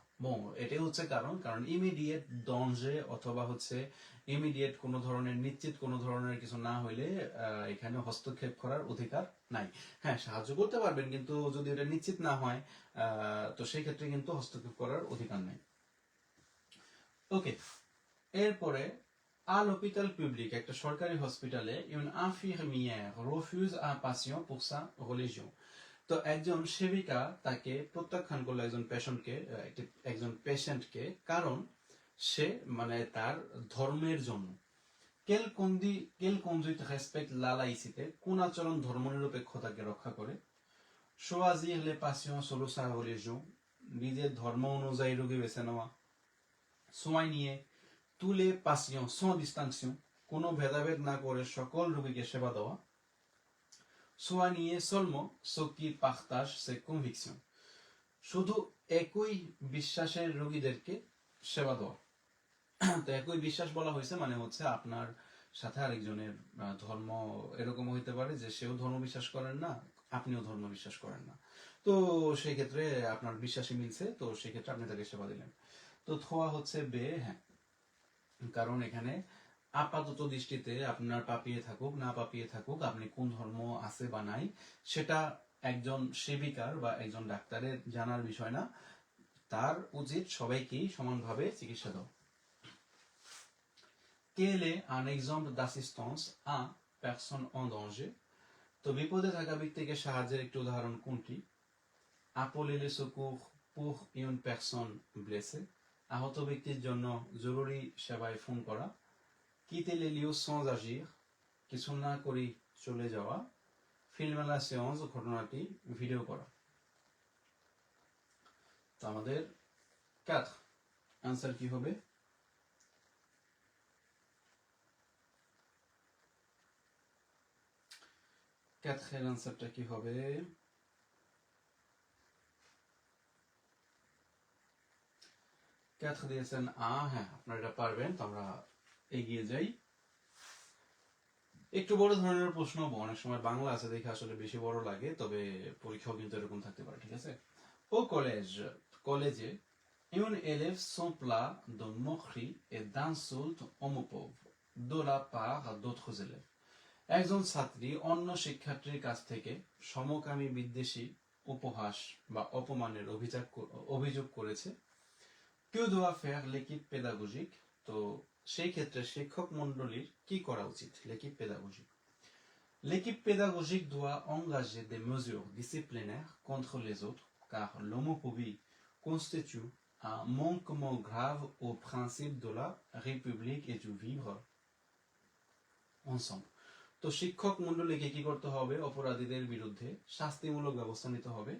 এটাই হচ্ছে কারণ ইমিডিয়েট দঞ্জে অথবা হচ্ছে ইমিডিয়েট কোনো ধরনের নিশ্চিত কোনো ধরনের কিছু না হইলে এখানে হস্তক্ষেপ করার অধিকার নাই। হ্যাঁ, সাহায্য করতে পারবেন, কিন্তু যদি এটা নিশ্চিত না হয় তো সেই ক্ষেত্রে কিন্তু হস্তক্ষেপ করার অধিকার নাই। ওকে, এরপরে à l'hôpital public, একটা সরকারি হসপিটালে, une infirmière refuse un patient pour sa religion. তো একজন সেবিকা তাকে প্রত্যাখ্যান করলো একজন পেশেন্টকে, কারণ সে মানে তার ধর্মের জন্য। quelle conduite respecte la laïcité, কোন আচরণ ধর্মনিরপেক্ষতাকে রক্ষা করে। choisir les patients selon sa religion, নিজের ধর্ম অনুযায়ী রোগী বেছে নেওয়া। soigner tous les patients sans distinction, কোনো ভেদাভেদ না করে সকল রোগীকে সেবা দেওয়া। soigner seulement ceux qui partagent ses convictions, শুধু একই বিশ্বাসের রোগীদেরকে সেবা দেওয়া। তো একই বিশ্বাস বলা হয়েছে মানে হচ্ছে আপনার সাথে আরেকজনের ধর্ম এরকম হইতে পারে যে সেও ধর্ম বিশ্বাস করেন না, আপনিও ধর্ম বিশ্বাস করেন না, তো সেই ক্ষেত্রে আপনার বিশ্বাসী মিলছে, তো সেই ক্ষেত্রে আপনি তাকে সেবা দিলেন। তো থোয়া হচ্ছে বে, হ্যাঁ, কারণ এখানে আপাতত দৃষ্টিতে আপনার পাপিয়ে থাকুক না পাপিয়ে থাকুক, আপনি কোন ধর্ম আছে বা নাই সেটা একজন সেবিকার বা একজন ডাক্তারের জানার বিষয় না, তার উচিত সবাইকেই সমানভাবে চিকিৎসা দেওয়া। Quel est un exemple d'assistance à personne en danger? তো বিপদে থাকা ব্যক্তিকে সাহায্যের একটি উদাহরণ কোনটি? appeler les secours pour une personne blessée, আহত ব্যক্তির জন্য জরুরি সেবায় ফোন করা। quitter les lieux sans agir, কিছু না করি চলে যাওয়া। filmer la séance, ঘটনাটি ভিডিও করা। তো আমাদের 4 आंसर কি হবে? 4 এর आंसरটা কি হবে? 4 দিয়েছেন আ, হ্যাঁ আপনারা এটা পারবেন, তো আমরা এগিয়ে যাই। একটু বড় ধরনের প্রশ্ন, অনেক সময় বাংলা আছে দেখে আসলে বেশি বড় লাগে, তবে পরীক্ষাও কিন্তু এরকম থাকতে পারে, ঠিক আছে। ও কলেজে un élève sans plat de moquerie et d'insultes homophobes de la part d'autres élèves, একজন ছাত্রী অন্য শিক্ষার্থীর কাছ থেকে সমকামী বিদ্বেষী উপহাস বা অপমানের অভিযোগ করেছে। que doit faire l'équipe pédagogique, তো সেই ক্ষেত্রে শিক্ষক মণ্ডলীর কি করা উচিত? l'équipe pédagogique doit engager des mesures disciplinaires contre les autres, car l'homophobie constitue un manquement grave au principe de la République et du vivre ensemble. তো শিক্ষক মণ্ডলীকে কি করতে হবে? অপরাধীদের বিরুদ্ধে শাস্তিমূলক ব্যবস্থা নিতে হবে,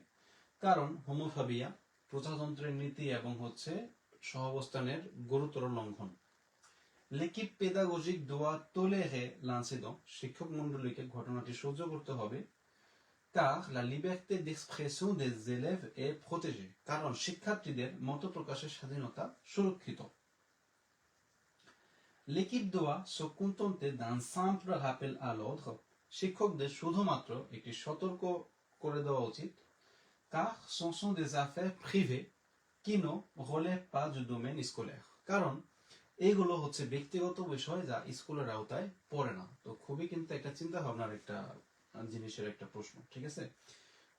কারণ হোমোফোবিয়া প্রজাতন্ত্রের নীতি এবং হচ্ছে সহাবস্থানের গুরুতর লঙ্ঘন। l'équipe pédagogique doit tolérer l'incident, শিক্ষক মণ্ডলীকে ঘটনাটি সহ্য করতে হবে, car la liberté d'expression des élèves est protégée, কারণ শিক্ষার্থীদের মত প্রকাশের স্বাধীনতা সুরক্ষিত। l'équipe doit se contenter d'un simple rappel à l'ordre, শিক্ষকদের শুধুমাত্র একটি সতর্ক করে দেওয়া উচিত, car ce sont des affaires privées qui ne relèvent pas du domaine scolaire, কারণ এইগুলো হচ্ছে ব্যক্তিগত বিষয় যা স্কুলের আওতায় পড়ে না। তো খুবই কিন্তু একটা চিন্তা ভাবনার একটা জিনিসের একটা প্রশ্ন, ঠিক আছে।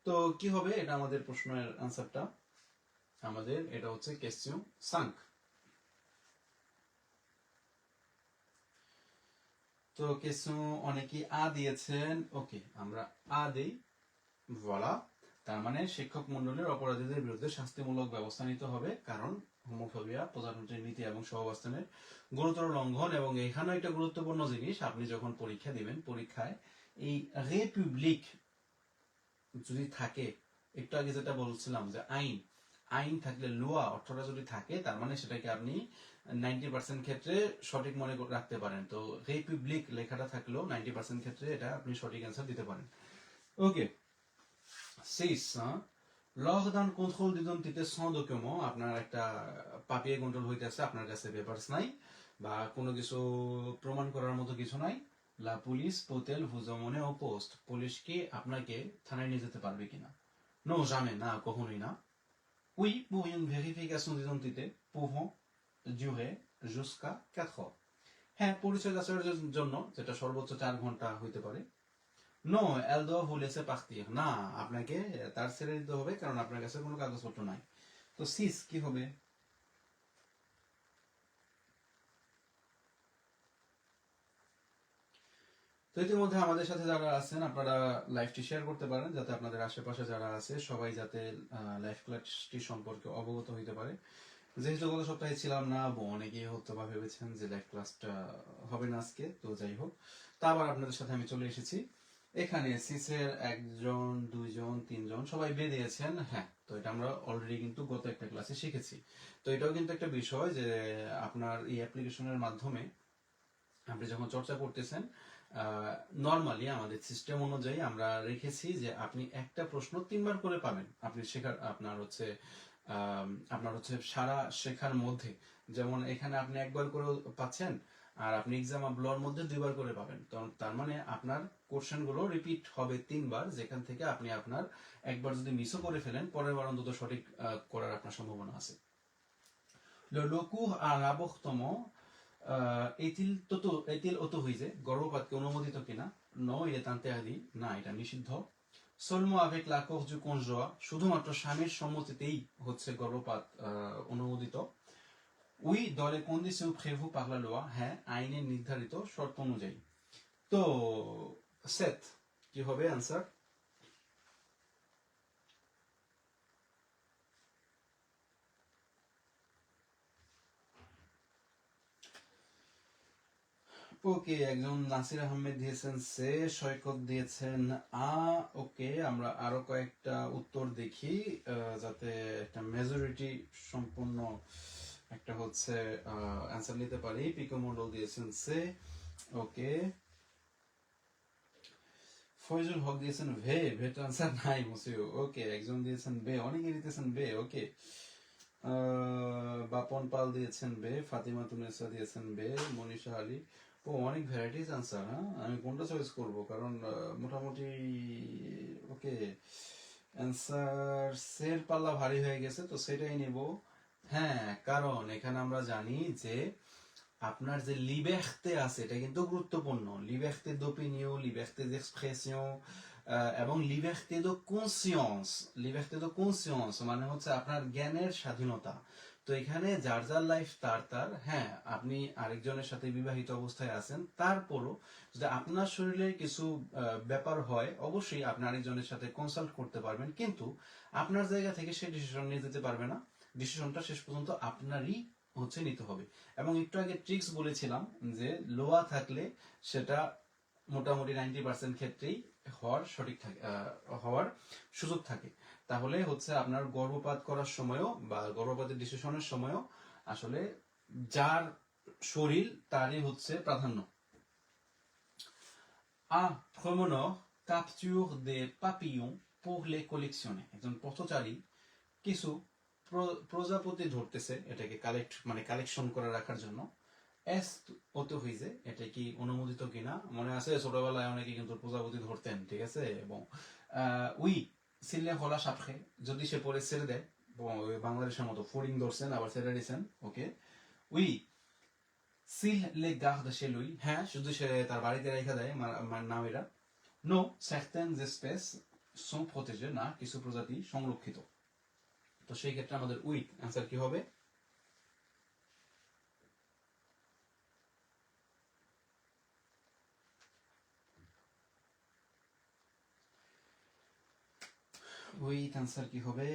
তো কি হবে এটা আমাদের প্রশ্নের আনসারটা? আমাদের এটা হচ্ছে question 5। তো question অনেকে আ দিয়েছেন, ওকে আমরা আ দেই। ভোলা, তার মানে শিক্ষক মণ্ডলীর অপরাধীদের বিরুদ্ধে শাস্তিমূলক ব্যবস্থা নিতে হবে, কারণ হোমোফোবিয়া প্রজাতন্ত্রের নীতি এবং সহাবস্থানের গুরুতর লঙ্ঘন। এবং এখানে একটা গুরুত্বপূর্ণ জিনিস, আপনি যখন পরীক্ষা দিবেন পরীক্ষায় এই রিপাবলিক যদি থাকে, একটু আগে যেটা বলছিলাম যে আইন আইন থাকলে লোয়া অর্থটা যদি থাকে, তার মানে সেটাকে আপনি 90% ক্ষেত্রে সঠিক মনে রাখতে পারেন। তো রিপাবলিক লেখাটা থাকলেও 90% ক্ষেত্রে এটা আপনি সঠিক অ্যান্সার দিতে পারেন। ওকে 6, lors d'un contrôle d'identité sans document, আপনার একটা পাপিয়ে কন্ট্রোল হইতেছে, আপনার কাছে পেপারস নাই বা কোনো কিছু প্রমাণ করার মতো কিছু নাই। la police peut-elle vous emmener au poste, police কি আপনাকে থানায় নিয়ে যেতে পারবে কিনা? non jamais, না কখনোই না। oui, pour une vérification d'identité pouvant durer jusqu'à 4 heures, হ্যাঁ পরিচয় যাচাইয়ের জন্য যেটা সর্বোচ্চ 4 ঘন্টা হইতে পারে। নো, elle doit vous laisser partir, না আপনাকে তার ছেড়ে দিতে হবে, কারণ আপনার কাছে কোনো কাগজপত্র নাই। তো 6 কি হবে? তো ইতিমধ্যে আমাদের সাথে যারা আছেন আপনারা লাইভটি শেয়ার করতে পারেন, যাতে আপনাদের আশেপাশে যারা আছে সবাই যাতে লাইভ ক্লাসটি সম্পর্কে অবগত হইতে পারে। যেহেতু গত সপ্তাহে ছিলাম না, অনেকেই হয়তো বা ভেবেছেন যে লাইভ ক্লাসটা হবে না আজকে, তো যাই হোক, তা আবার আপনাদের সাথে আমি চলে এসেছি। এখানে সিসের একজন, দুইজন, তিনজন সবাই বে দিয়েছেন। হ্যাঁ, তো এটা আমরা অলরেডি কিন্তু গত একটা ক্লাসে শিখেছি। তো এটাও কিন্তু একটা বিষয় যে আপনার এই অ্যাপ্লিকেশনের মাধ্যমে আপনি যখন চর্চা করতেছেন, নর্মালি আমাদের সিস্টেম অনুযায়ী আমরা রেখেছি যে আপনি একটা প্রশ্ন 3বার করে পাবেন। আপনি শেখার আপনার হচ্ছে সারা শেখার মধ্যে, যেমন এখানে আপনি একবার করে পাচ্ছেন, আর আপনি এক্সাম ব্লর মধ্যে 2বার করে পাবেন। তো তার মানে আপনার কোশ্চেন গুলো রিপিট হবে 3বার, যেখান থেকে আপনি আপনার একবার যদি মিসও করে ফেলেন, পরের বার অন্তত সঠিক করার আপনার সম্ভাবনা আছে। Le recours à l'avortement est-il autorisé? গর্ভপাতকে অনুমোদিত কিনা? No, il est interdit. না, এটা নিষিদ্ধ। Seulement avec l'accord du conjoint, শুধুমাত্র স্বামীর সম্মতিতেই হচ্ছে গর্ভপাত অনুমোদিত। Oui, dans les conditions prévues par la loi, হ্যাঁ, আইনে নির্ধারিত শর্ত অনুযায়ী। তো 7 কি হবে आंसर? ওকে, একজন নাসির আহমেদ দিয়েছেন সে, সৈকত দিয়েছেন আ। ওকে, আমরা আরো কয়েকটা উত্তর দেখি যাতে একটা মেজরিটি সম্পূর্ণ একটা হচ্ছে অ্যান্সার নিতে পারি। পিকো মন্ডল দিয়েছেন সে। ওকে, ফয়জুল হক দিয়েছেন ভে, ভেট আনসার নাই মুসিও। ওকে, একজন দিয়েছেন বে, অনেকে দিতেছেন বে। ওকে, বাপন পাল দিয়েছেন বে, ফাতিমা তুনেসা দিয়েছেন বে, মনীষা আলী। ও, অনেক ভ্যারাইটিস আনসার। হ্যাঁ, আমি কোনটা চয়েস করব, কারণ মোটামুটি ওকে, অ্যান্সার সের পাল্লা ভারী হয়ে গেছে, তো সেটাই নেব। হ্যাঁ, কারণ এখানে আমরা জানি যে আপনার যে লিবেখতে আছে এটা কিন্তু গুরুত্বপূর্ণ। লিবেখতে d'opinion, লিবেখতে d'expression এবং লিবেখতে de conscience। লিবেখতে de conscience মানে হচ্ছে আপনার জ্ঞানের স্বাধীনতা। তো এখানে যার যার লাইফ তার তার। হ্যাঁ, আপনি আরেকজনের সাথে বিবাহিত অবস্থায় আছেন, তারপরও যদি আপনার শরীরে কিছু ব্যাপার হয়, অবশ্যই আপনি আরেকজনের সাথে কনসাল্ট করতে পারবেন, কিন্তু আপনার জায়গা থেকে সে ডিসিশন নিয়ে যেতে পারবে না। ডিসিশনটা শেষ পর্যন্ত আপনারই হচ্ছে নিতে হবে। এবং একটু আগে ট্রিক্স বলেছিলাম যে লোয়া থাকলে সেটা মোটামুটি 90% ক্ষেত্রেই হওয়ার সঠিক থাকে, হওয়ার সুযোগ থাকে। তাহলে হচ্ছে আপনার গর্ভপাত করার সময়ও বা গর্ভপাতের ডিসিশনের সময়ও আসলে যার শরীর তারই হচ্ছে প্রাধান্য। Un promeneur capture des papillons pour les collectionner. একজন পথচারী কিছু প্রজাপতি ধরতেছে, এটাকে কালেক্ট মানে কালেকশন করে রাখার জন্য। এস অটোরিজে, এটা কি অনুমোদিত কিনা? মনে আছে ছোটবেলায় অনেকে কিন্তু প্রজাপতি ধরতেন, ঠিক আছে? এবং উই সিলে হলা সাপখে, যদি সে পরে ছেড়ে দেয়, ওই বাংলাদেশের মতো ফড়িং ধরছেন আবার ছেড়ে দিয়েছেন। ওকে, উই সিল লে গার্ড chez lui, হ্যাঁ, শুধু সে তার বাড়িতে রেখে দেয় নাম এটা। No, certaines espèces sont protégées, না, কিছু প্রজাতি সংরক্ষিত। তো সেই ক্ষেত্রে আমাদের উইথ অ্যান্সার কি হবে? উইথ অ্যান্সার কি হবে?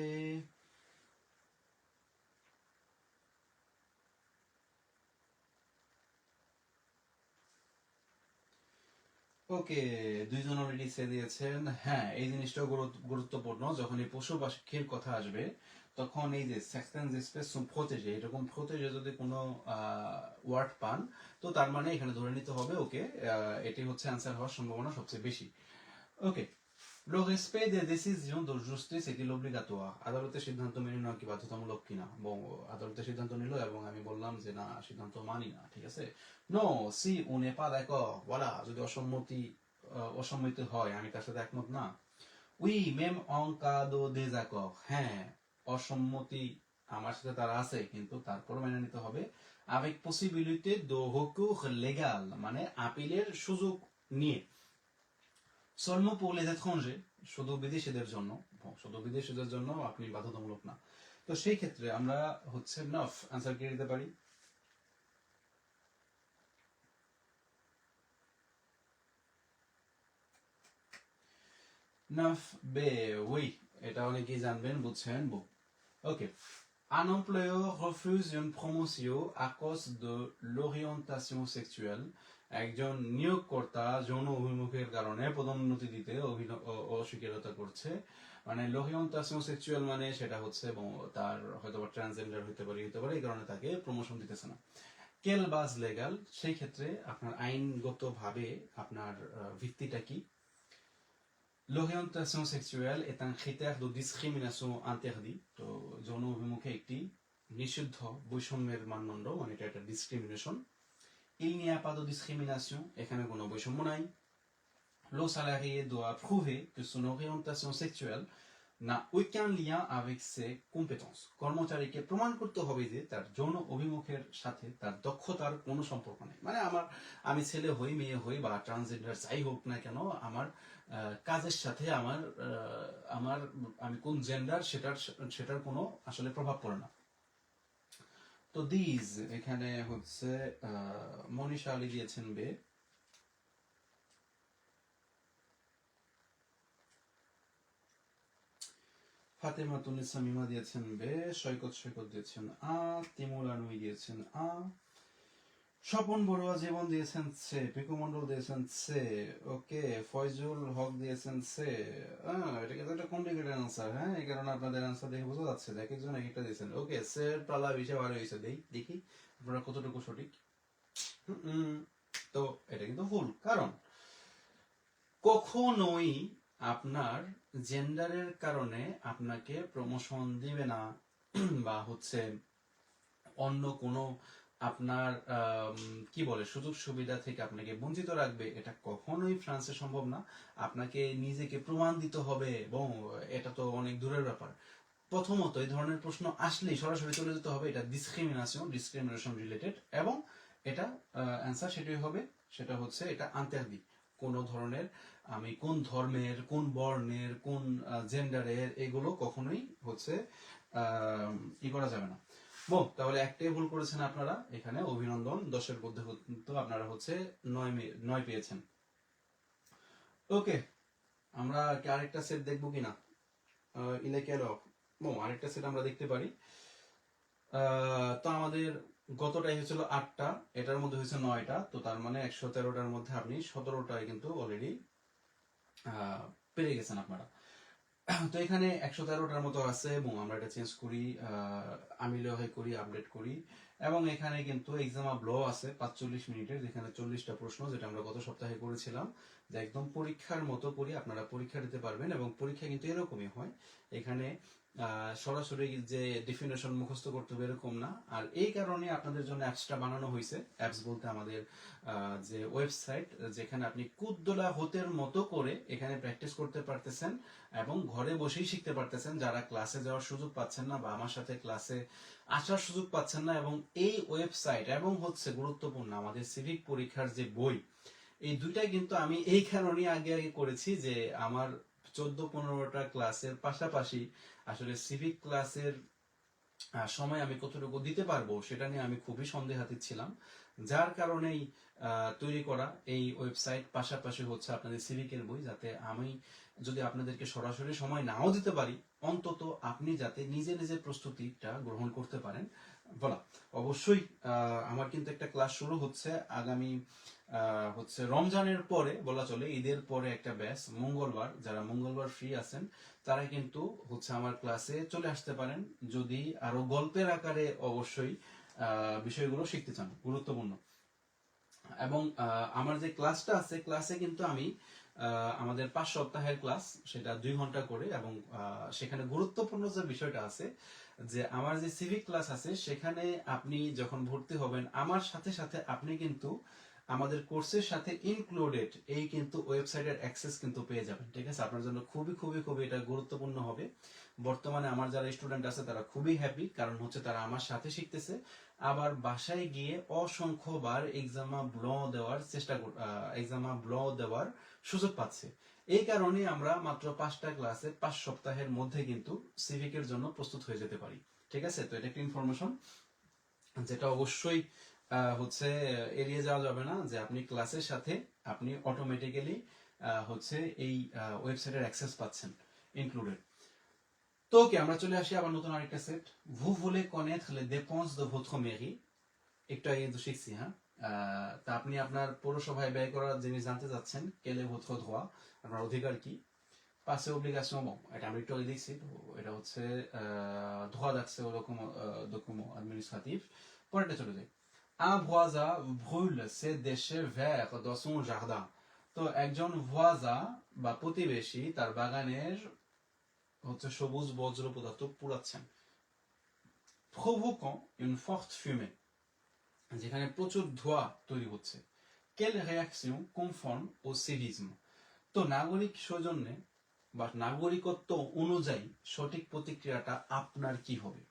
ওকে, দুইজন অলরেডি সে দিয়েছেন। হ্যাঁ, এই জিনিসটাও গুরুত্বপূর্ণ। যখন এই পশু পাখির কথা আসবে, তখন এই যে সেকশন স্পেস প্রোটেজে, এরকম প্রোটেজে যদি কোনো ওয়ার্ড পান, তো তার মানে এখানে ধরে নিতে হবে ওকে, এটি হচ্ছে অ্যান্সার হওয়ার সম্ভাবনা সবচেয়ে বেশি। ওকে, le respect des décisions de justice est-il obligatoire? আদালতের সিদ্ধান্ত মেনে নেওয়া কি বাধ্যতামূলক কিনা? আদালতের সিদ্ধান্ত নিল এবং আমি বললাম যে না, সিদ্ধান্ত মানি না, ঠিক আছে? No, C on n'est pas d'accord, voilà, যদি অসম্মতি হয়, আমি তার সাথে একমত না। We même en cas de désaccord, হ্যাঁ, অসম্মতি আমার সাথে তার আছে, কিন্তু তারপর মেনে নিতে হবে। avec possibilité de recours légal, মানে আপিলের সুযোগ নিয়ে। seulement pour les étrangers, শুধু বিদেশিদের জন্য। শুধু বিদেশিদের জন্য আপনি বাধ্যতামূলক না। তো সেই ক্ষেত্রে আমরা হচ্ছে নফ অ্যান্সার কি দিতে পারি? নফ বে, উই, এটা অনেকেই জানবেন, বুঝছেন। ওকে, Un employeur refuse une promotion à cause de l'orientation sexuelle. একজন নিয়োগকর্তা যৌন অভিমুখের কারণে পদোন্নতি দিতে অস্বীকারতা করছে। মানে l'orientation sexuelle মানে সেটা হচ্ছে এবং তার হয়তো ট্রান্সজেন্ডার হতে পারে এই কারণে তাকে প্রমোশন দিতেছে না। কেল বাজ লেগাল, সেই ক্ষেত্রে আপনার আইনগতভাবে আপনার ভিত্তিটা কি? L'orientation sexuelle est un critère de discrimination interdit. তো যৌন অভিমুখে একটি নিষিদ্ধ বৈষম্যের মানদণ্ড, মানে এটা একটা discrimination. Il n'y a pas de discrimination, এখানে কোনো বৈষম্য নাই। Le salarié doit prouver que son orientation sexuelle n'a aucun lien avec ses compétences. কর্মচারীকে প্রমাণ করতে হবে যে তার যৌন অভিমুখের সাথে তার দক্ষতার কোনো সম্পর্ক নেই। মানে আমি ছেলে হই, মেয়ে হই বা ট্রান্সজেন্ডার যাই হোক না কেন, আমার কাজের সাথে আমি কোন জেন্ডার সেটার কোনো আসলে প্রভাব পড়ে না। তো দিজ এখানে হচ্ছে মনীষা আলী দিয়েছেন বে, ফাতেমা তুনিসা মিমা দিয়েছেন বে, সৈকত দিয়েছেন আ, তিমুল আনুই দিয়েছেন আ, স্বপন বড়ুয়া জীবন দিয়েছেন সে, পিকু মন্ডল দিয়েছেন সে, ওকে, ফয়জুল হক দিয়েছেন সে। এটা কিন্তু একটা কমপ্লিকেটেড আনসার, হ্যাঁ, এই কারণে আপনাদের আনসার দেখে বোঝা যাচ্ছে এক একজন এক একটা দিয়েছেন। ওকে, সের পালা বিষে বার হয়েছে, দেখি আপনারা কতটুকু সঠিক। তো এটা কিন্তু ভুল, কারণ কখনোই আপনার জেন্ডারের কারণে আপনাকে প্রমোশন দিবে না বা হচ্ছে অন্য কোনো আপনার কি বলে সুযোগ সুবিধা থেকে আপনাকে বঞ্চিত রাখবে, এটা কখনোই ফ্রান্সে সম্ভব না। আপনাকে নিজেকে প্রমাণ দিতে হবে এবং এটা তো অনেক দূরের ব্যাপার। প্রথমত এই ধরনের প্রশ্ন আসলেই সরাসরি চলে যেতে হবে এটা ডিসক্রিমিনেশন রিলেটেড, এবং এটা অ্যান্সার সেটাই হবে, সেটা হচ্ছে এটা আন্তর্জাতিক কোনো ধরনের আমি কোন ধর্মের, কোন বর্ণের, কোন জেন্ডারের, এগুলো কখনোই হচ্ছে করা যাবে না। তাহলে একটাই ভুল করেছেন আপনারা এখানে, অভিনন্দন, 10-এর মধ্যে তো আপনারা হচ্ছে 9 পেয়েছেন। ওকে, আমরা কি আরেকটা সেট দেখবো কিনা? আরেকটা সেট আমরা দেখতে পারি। তো আমাদের গতটাই হয়েছিল 8টা, এটার মধ্যে হয়েছে 9টা, তো তার মানে 113টার মধ্যে আপনি 17টায় কিন্তু অলরেডি পেরে গেছেন আপনারা। তো এখানে 113টার মতো আছে এবং আমরা এটা চেঞ্জ করি, আমি লেহাই করি, আপডেট করি, এবং এখানে কিন্তু এক্সাম অফ ল আছে 45 মিনিটের, যেখানে 40টা প্রশ্ন, যেটা আমরা গত সপ্তাহে করেছিলাম, যে একদম পরীক্ষার মতো করি আপনারা পরীক্ষা দিতে পারবেন। এবং পরীক্ষা কিন্তু এরকমই হয়, এখানে সরাসরি যে ডেফিনেশন মুখস্থ করতে হবে এরকম না। আর এই কারণে আপনাদের জন্য অ্যাপসটা বানানো হয়েছে। অ্যাপস বলতে আমাদের যে ওয়েবসাইট, যেখানে আপনি কুদ্দোলা হতের মতো করে এখানে প্র্যাকটিস করতে পারতেছেন এবং ঘরে বসেই শিখতে পারতেছেন, যারা ক্লাসে যাওয়ার সুযোগ পাচ্ছেন না বা আমার সাথে ক্লাসে আসার সুযোগ পাচ্ছেন না। এবং এই ওয়েবসাইট এবং হচ্ছে গুরুত্বপূর্ণ আমাদের সিভিক পরীক্ষার যে বই, এই দুইটাই কিন্তু আমি এই কারণেই আগে করেছি যে আমার 14-15টা ক্লাসের পাশাপাশি আসলে সিভিক ক্লাসের সময় আমি কতটুকু দিতে পারবো সেটা নিয়ে আমি খুবই সন্দেহাতীত ছিলাম, যার কারণেই তৈরি করা এই ওয়েবসাইট, পাশাপাশি হচ্ছে আপনাদের সিভিকের বই, যাতে আমি যদি আপনাদেরকে সরাসরি সময় নাও দিতে পারি, অন্তত আপনি যাতে নিজে নিজে প্রস্তুতিটা গ্রহণ করতে পারেন। বলা অবশ্যই আমার কিন্তু একটা ক্লাস শুরু হচ্ছে আগামী হচ্ছে রমজানের পরে, বলা চলে ঈদের পরে একটা ব্যাচ মঙ্গলবার, যারা মঙ্গলবার ফ্রি আছেন তারা কিন্তু হচ্ছে আমার ক্লাসে চলে আসতে পারেন, যদি আরো গল্পের আকারে অবশ্যই বিষয়গুলো শিখতে চান, গুরুত্বপূর্ণ। এবং আমার যে ক্লাসটা আছে, ক্লাসে কিন্তু আমি আমাদের 5 সপ্তাহের ক্লাস, সেটা 2 ঘন্টা করে, এবং সেখানে গুরুত্বপূর্ণ যে বিষয়টা আছে যে আমার যে সিভিক ক্লাস আছে, সেখানে আপনি যখন ভর্তি হবেন আমার সাথে সাথে আপনি কিন্তু আমাদের কোর্সের সাথে ইনক্লুডেড এই কিন্তু ওয়েবসাইটের অ্যাক্সেস কিন্তু পেয়ে যাবেন। ঠিক আছে, আপনার জন্য খুবই খুবই খুবই এটা গুরুত্বপূর্ণ হবে। বর্তমানে আমার যারা স্টুডেন্ট আছে তারা খুবই হ্যাপি, কারণ হচ্ছে তারা আমার সাথে শিখতেছে, আবার বাসায় গিয়ে অসংখ্যবার এক্সামা ব্ল দেওয়ার সুযোগ পাচ্ছে। এই কারণে আমরা মাত্র 5টা ক্লাসে 5 সপ্তাহের মধ্যে কিন্তু সিভিকের জন্য প্রস্তুত হয়ে যেতে পারি। ঠিক আছে, তো এটা একটা ইনফরমেশন যেটা অবশ্যই হচ্ছে এড়িয়ে যাওয়া যাবে না, যে আপনি ক্লাসের সাথে আপনি অটোমেটিক্যালি হচ্ছে এই ওয়েবসাইটের অ্যাক্সেস পাচ্ছেন ইনক্লুডেড। তো ওকে আমরা চলে আসি আবার নতুন আরেকটা set. Vous voulez connaître les dépenses de votre mairie? একটু আগে কিন্তু শিখছি, হ্যাঁ। তা আপনি আপনার পৌরসভায় ব্যয় করার জিনিস জানতে চাচ্ছেন, quel est votre droit, আপনার অধিকার কি। Passé obligation, bon, এটা আমি একটু আগে দেখছি, তো এটা হচ্ছে droit d'accès aux documents administratifs। পরেরটা চলে যাই। Un voisin brûle ses déchets verts dans son jardin। তো একজন voisin বা প্রতিবেশী তার বাগানের হচ্ছে সবুজ বজ্র পদার্থ পুড়াচ্ছেন। Provoquant une forte fumée, যেখানে প্রচুর ধোঁয়া তৈরি হচ্ছে। Quelle réaction conforme au civisme? তো নাগরিক সৌজন্যে বা নাগরিকত্ব অনুযায়ী সঠিক প্রতিক্রিয়াটা আপনার কি হবে?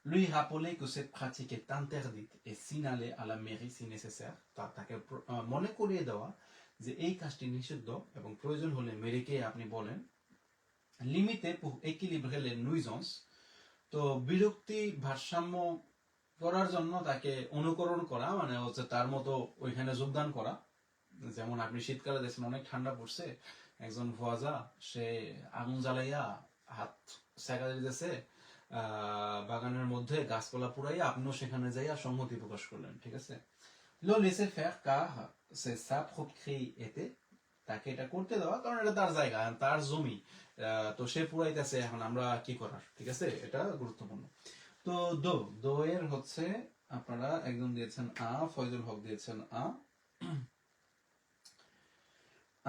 Lui rappeler que cette pratique est interdite et signaler à la mairie si nécessaire। তাকে মনে করিয়ে দেওয়া যে এই কাজটি নিষিদ্ধ এবং প্রয়োজন হলে মেরিকে আপনি বলেন। Limiter pour équilibrer les nuisances। তো বিরক্তি ভারসাম্য করার জন্য তাকে অনুকরণ করা, মানে হচ্ছে তার মতো ওইখানে যোগদান করা। যেমন আপনি শীতকালে দেখছেন অনেক ঠান্ডা পড়ছে, একজন ভুয়াজা সে আগুন জ্বালাইয়া হাত সেকা দিতেছে বাগানের মধ্যে, গাছপালা পুরাইয়া আপনিও সেখানে যাইয়া সংহতি প্রকাশ করলেন, ঠিক আছে। লো লেসে ফেয়ার কার সে সা প্রপ্রিয়েতে, তাকে এটা করতে দেওয়া কারণ এটা তার জায়গা, তার জমি, তো সে পুরাইতেছে, এখন আমরা কি করার, ঠিক আছে, এটা গুরুত্বপূর্ণ। তো দো এর হচ্ছে আপনারা একজন দিয়েছেন আ, ফয়জুল হক দিয়েছেন আ,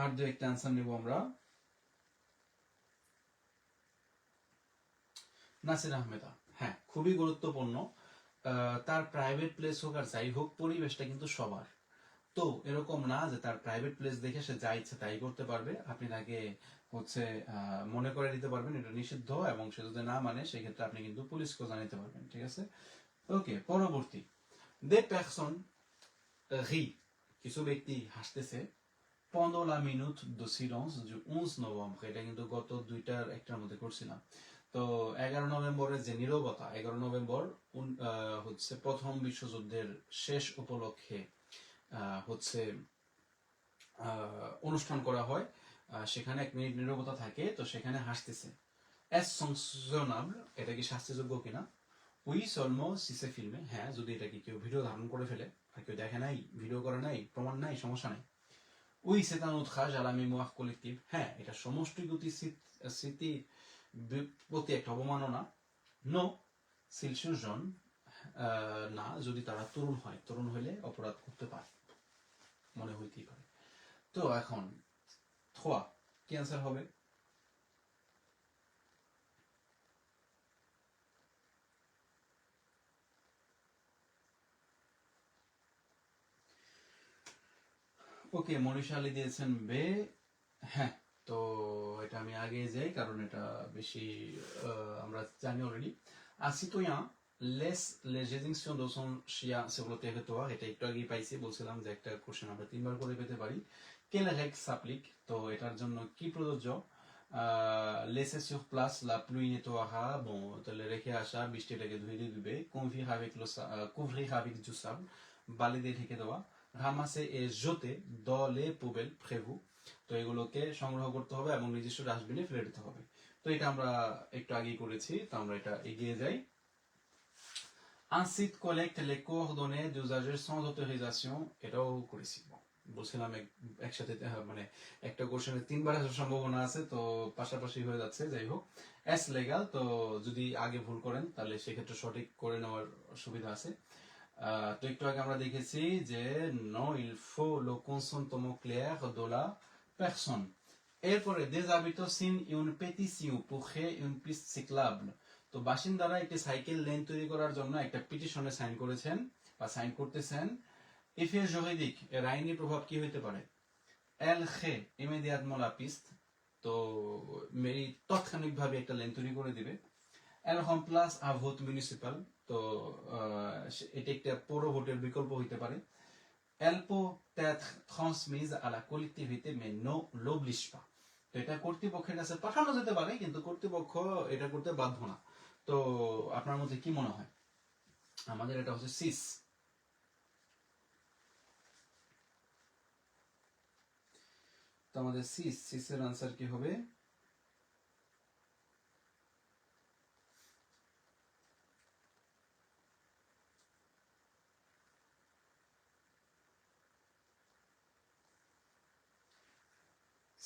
আর দু একটা অ্যান্সার নিব আমরা। নাসির আহমেদা, হ্যাঁ খুবই গুরুত্বপূর্ণ। তার প্রাইভেট প্লেস হোক আর যাই হোক, পরিবেশটা কিন্তু সবার। তো এরকম না যে তার প্রাইভেট প্লেস দেখে সে যা ইচ্ছে তাই করতে পারবে, আপনি তাকে হচ্ছে মনে করে দিতে পারবেন এটা নিষিদ্ধ, এবং সে যদি না মানে সেক্ষেত্রে আপনি কিন্তু পুলিশকেও জানাতে পারবেন, ঠিক আছে। ওকে, পরবর্তী। দে পারসন রি, কিছু ব্যক্তি হাসতেছে। pendant la minute de silence du 11 novembre, এটা কিন্তু গত দুইটার একটার মধ্যে করছিলাম। তো 11 নভেম্বরের যে নীরবতা, 11 নভেম্বর হচ্ছে প্রথম বিশ্বযুদ্ধের শেষ উপলক্ষে হচ্ছে অনুষ্ঠান করা হয়, সেখানে 1 মিনিট নীরবতা থাকে, তো সেখানে হাসতেছে। এস সাংশনাবল, এটা কি শাস্তিযোগ্য কিনা? উই সলমো সিসে ফিল্মে, হ্যাঁ যদি এটা কি কেউ ভিডিও ধারণ করে ফেলে আর কেউ দেখে নাই, ভিডিও করে নাই, প্রমাণ নাই, সমস্যা নাই। We c'est un outrage à la mémoire collective, হ্যাঁ এটা সমষ্টিগত স্মৃতির প্রতি একটা অবমাননা। নো s'ils sont jeunes, না যদি তারা তরুণ হয়, তরুণ হলে অপরাধ করতে পারে, মনে হইতেই পারে। তো এখন 3 কি অ্যান্সার হবে? ওকে, মনীষা আলী দিয়েছেন বে। হ্যাঁ, তো এটা আমি আগে যাই কারণ এটা বেশি আমরা জানি already. Un citoyen laisse les édinctions de son chien sur le territoire, এটা একটু আগেই পাইছি, বলছিলাম যে একটা কোশ্চেন আমরা 3বার করে পেতে পারি। Quelle règle s'applique? তো এটার জন্য কি প্রযোজ্য? laisser sur place la pluie nettoiera, bon তাহলে রেখে আসা বৃষ্টিটাকে ধুয়ে দিবে। couvrir avec du sable, বালি দিয়ে ঢেকে দেওয়া। ramasser et jeter dans les poubelles prévues, তো এগুলোকে সংগ্রহ করতে হবে এবং নিজস্ব ডাস্টবিনে ফেলে দিতে হবে। তো এটা আমরা একটু আগেই করেছি, তো আমরা এটা এগিয়ে যাই। Un site collecte les coordonnées d'usagers sans autorisation, এটাও করেছি। বলছিলাম একসাথে মানে একটা কোশ্চেনে 3বার আসার সম্ভাবনা আছে, তো পাশাপাশি হয়ে যাচ্ছে, যাই হোক। এস লেগাল, তো যদি আগে ভুল করেন তাহলে সেক্ষেত্রে সঠিক করে নেওয়ার সুবিধা আছে। তো একটু আগে আমরা দেখেছি যে non il faut le consentement clair de la personne। এরপরে des habitants signent une pétition pour créer une piste cyclable, তো বাসিন্দারা একটি সাইকেল লেন তৈরি করার জন্য একটা পিটিশনে সাইন করেছেন বা সাইন করতেছেন। effet juridique, এর আইনি প্রভাব কি হতে পারে? elle crée immédiatement la piste, তো মেরি তাৎক্ষণিকভাবে একটা লেন তৈরি করে দিবে। elle remplace un vote municipal, তো এটা একটা পৌর ভোটের বিকল্প হইতে পারে। elle peut être transmise à la collectivité mais ne l'oblige pas, তো এটা কর্তৃপক্ষের কাছে পাঠানো যেতে পারে কিন্তু কর্তৃপক্ষ এটা করতে বাধ্য না। তো আপনার মধ্যে কি মনে হয়? আমাদের এটা হচ্ছে সিস। তো আমাদের সিসের আনসার কি হবে?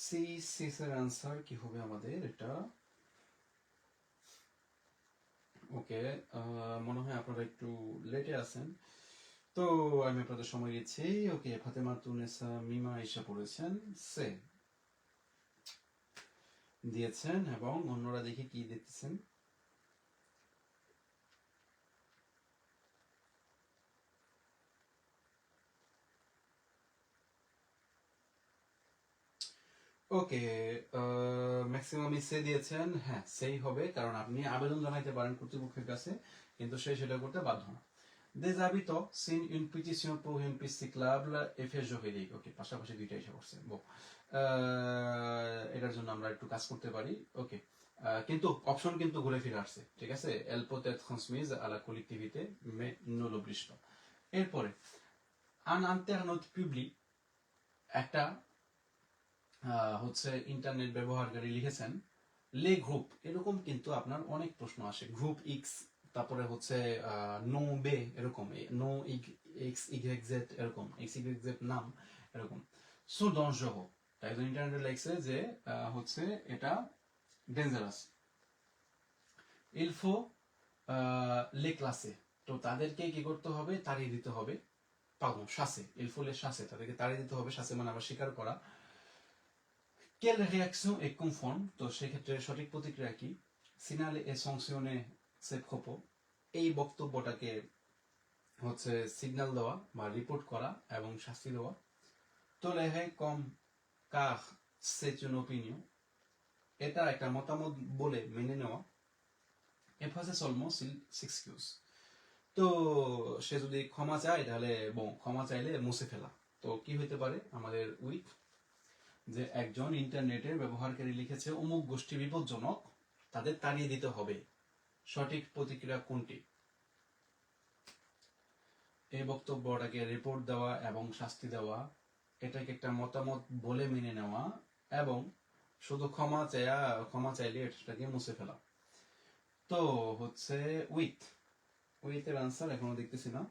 C6 এর आंसर কি হবে আমাদের এটা? ওকে, মনে হয় আপনারা একটু লেটে আছেন, তো আমি আপনাদের সময় দিচ্ছি। ওকে, ফাতেমা তুনেসা মিমা এসে পড়েছেন, সে দিয়েছেন, এবং অন্যরা দেখি কি দেখতেছেন। ওকে, ম্যাক্সিমাম সে দিয়েছেন। হ্যাঁ, সেই হবে, কারণ আপনি আবেদন জানাইতে পারেন কর্তৃপক্ষের কাছে, কিন্তু সে সেটা করতে বাধ্য না। Des habitants signent une pétition pour une piste cyclable effet juridique. ওকে, পাশাপাশি দুইটা এসে পড়ছে। এটার জন্য আমরা একটু কাজ করতে পারি। ওকে, কিন্তু অপশন কিন্তু ঘুরে ফিরে আসছে, ঠিক আছে। Elle peut être transmise à la collectivité mais ne l'oblige pas. এরপরে un internaute public, একটা হচ্ছে ইন্টারনেট ব্যবহারকারী লিখেছেন লে গ্রুপ, এরকম কিন্তু আপনার অনেক প্রশ্ন আসে। গ্রুপ এক্স, তারপরে হচ্ছে নো বে, এরকম নো এক্স ইগ্রেক জেড, এরকম এক্স ইগ্রেক জেড নাম, এরকম সো ডঞ্জহ। একজন ইন্টারনেটে লিখছে যে হচ্ছে এটা ডেঞ্জারাস, ইলফো লে ক্লাসে, তো তাদেরকে কি করতে হবে? তাড়িয়ে দিতে হবে। পাগল শাসে, ইলফো লে শাসে, তাদেরকে তাড়িয়ে দিতে হবে। শাসে মানে আবার স্বীকার করা। Quelle réaction est conforme? তো সেক্ষেত্রে সঠিক প্রতিক্রিয়া কি? Signaler et sanctionner ces propos, এই বক্তব্যটাকে হচ্ছে সিগন্যাল দেওয়া বা রিপোর্ট করা এবং শাস্তি দেওয়া। Tolérer comme car c'est une opinion, এটা একটা মতামত বলে মেনে নেওয়া। Effacer seulement s'il s'excuse, তো সে যদি ক্ষমা চায় তাহলে ক্ষমা চাইলে মুছে ফেলা। তো কি হইতে পারে আমাদের উইথ, যে একজন ইন্টারনেটের ব্যবহারকারী লিখেছে অমুক গোষ্ঠী বিপজ্জনক, তাদের তাড়িয়ে দিতে হবে। সঠিক প্রতিক্রিয়া কোনটি? এই বক্তব্যটাকে রিপোর্ট দেওয়া এবং শাস্তি দেওয়া, এটাকে একটা মতামত বলে মেনে নেওয়া, এবং শুধু ক্ষমা চাইলে এটাকে মুছে ফেলা। তো হচ্ছে উইথ এর আনসার এখনো দেখতেছি না।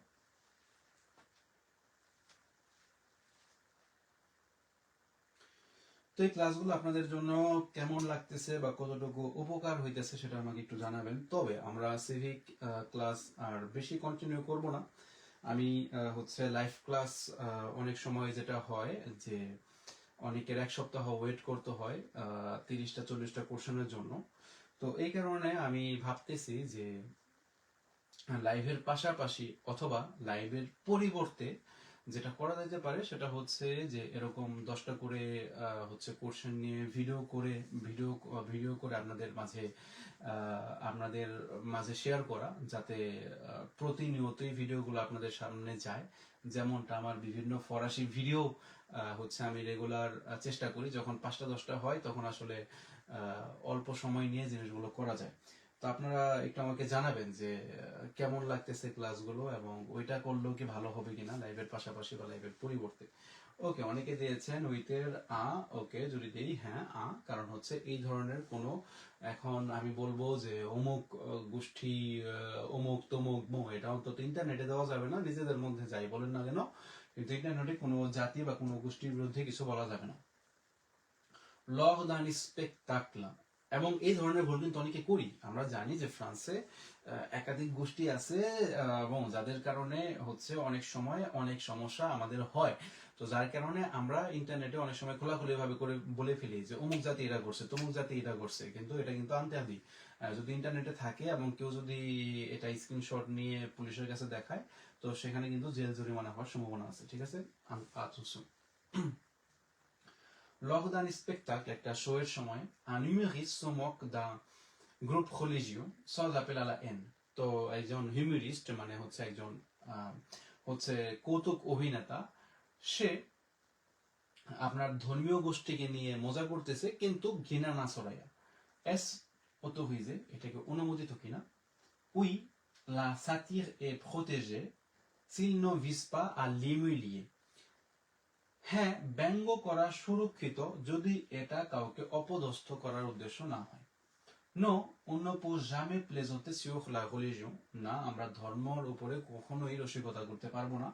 তো এই ক্লাসগুলো আপনাদের জন্য কেমন লাগতেছে বা কতটুকু উপকার হইতেছে সেটা আমাকে একটু জানাবেন। তবে আমরা সিভিক ক্লাস আর বেশি কন্টিনিউ করব না। আমি হচ্ছে লাইভ ক্লাস অনেক সময় যেটা হয় যে অনেকের এক সপ্তাহ ওয়েট করতে হয় 30টা 40টা কোশ্চেনের জন্য। তো এই কারণে আমি ভাবতেছি যে লাইভের পাশাপাশি অথবা লাইভের পরিবর্তে যেটা করা যেতে পারে সেটা হচ্ছে যে এরকম 10টা করে হচ্ছে কোশ্চেন নিয়ে ভিডিও করে আপনাদের মাঝে শেয়ার করা, যাতে প্রতিনিয়তই ভিডিওগুলো আপনাদের সামনে যায়। যেমনটা আমার বিভিন্ন ফরাসি ভিডিও হচ্ছে আমি রেগুলার চেষ্টা করি, যখন 5টা 10টা হয় তখন আসলে অল্প সময় নিয়ে জিনিসগুলো করা যায়। তো আপনারা একটু আমাকে জানাবেন যে কেমন লাগতেছে ক্লাসগুলো, এবং ওইটা করলেও কি ভালো হবে কিনা লাইভের পাশাপাশি বা লাইভের পরিবর্তে। ওকে, অনেকে দিয়েছেন উইথের ওকে, যদি দেই হ্যাঁ কারণ হচ্ছে এই ধরনের কোনো, এখন আমি বলবো যে অমুক গোষ্ঠী অমুক তমুক এটা অন্তত ইন্টারনেটে দেওয়া যাবে না, নিজেদের মধ্যে যাই বলেন না কেন, কিন্তু ইন্টারনেটে কোনো জাতি বা কোনো গোষ্ঠীর বিরুদ্ধে কিছু বলা যাবে না। লর্ d'un spectacle, এবং এই ধরনের ভুল কিন্তু অনেকে করি। আমরা জানি যে ফ্রান্সে একাধিক গোষ্ঠী আছে এবং যাদের কারণে হচ্ছে অনেক সময় অনেক সমস্যা আমাদের হয়। তো যার কারণে আমরা ইন্টারনেটে অনেক সময় খোলাখুলি ভাবে করে বলে ফেলি যে অমুক জাতি এটা করছে, তমুক জাতি এটা করছে, কিন্তু এটা কিন্তু আন্তেহাদি। যদি ইন্টারনেটে থাকে এবং কেউ যদি এটা স্ক্রিনশট নিয়ে পুলিশের কাছে দেখায়, তো সেখানে কিন্তু জেল জরিমানা হওয়ার সম্ভাবনা আছে, ঠিক আছে। Lors d'un spectacle, একটা শো এর সময়, un humoriste se moque d'un groupe religieux sans appel à la haine. তো একজন হিউমারিস্ট মানে হচ্ছে একজন হচ্ছে কৌতুক অভিনেতা, সে আপনার ধর্মীয় গোষ্ঠীকে নিয়ে মজা করতেছে কিন্তু ঘৃণা না ছড়াইয়া। এস autorisé, এটাকে অনুমোদিত কিনা? Oui, la satire est protégée s'il ne vise pas à l'humilier. হ্যাঁ, ব্যঙ্গ করা সুরক্ষিত যদি এটা কাউকে অপদস্থ করার উদ্দেশ্য না হয়। নো, on ne peut jamais plaisanter sur la religion, না, আমরা ধর্মের উপরে কখনোই রসিকতা করতে পারবো না।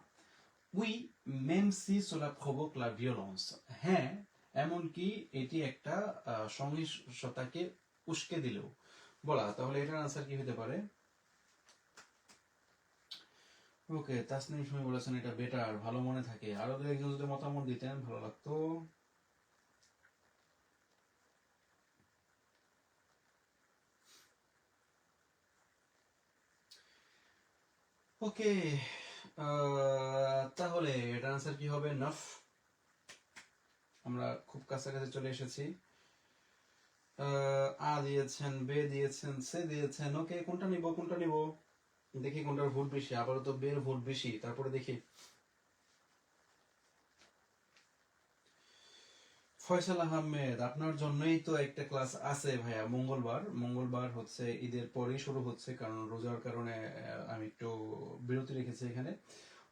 Oui, même si cela provoque la violence, হ্যাঁ, এমনকি এটি একটা সহিংসতাকে উস্কে দিলেও বলা। তাহলে এটার আনসার কি হতে পারে? ওকে, তাসনিম সুমি বলেছেন এটা বেটার, ভালো মনে থাকে। আরো দু একজন যদি মতামত দিতেন ভালো লাগতো। ওকে, তাহলে এটার আনসার কি হবে? নফ। আমরা খুব কাছাকাছি চলে এসেছি। আ দিয়েছেন, বে দিয়েছেন, সে দিয়েছেন। ওকে, কোনটা নিব কোনটা নিব দেখি কোনটার ভোট বেশি। আবারও তো বের ভোট বেশি, তারপরে দেখি। ফয়সাল আহমেদ, আপনার জন্যই তো একটা ক্লাস আছে ভাইয়া, মঙ্গলবার হচ্ছে ঈদের পরেই শুরু হচ্ছে, কারণ রোজার কারণে আমি একটু বিরতি রেখেছি এখানে।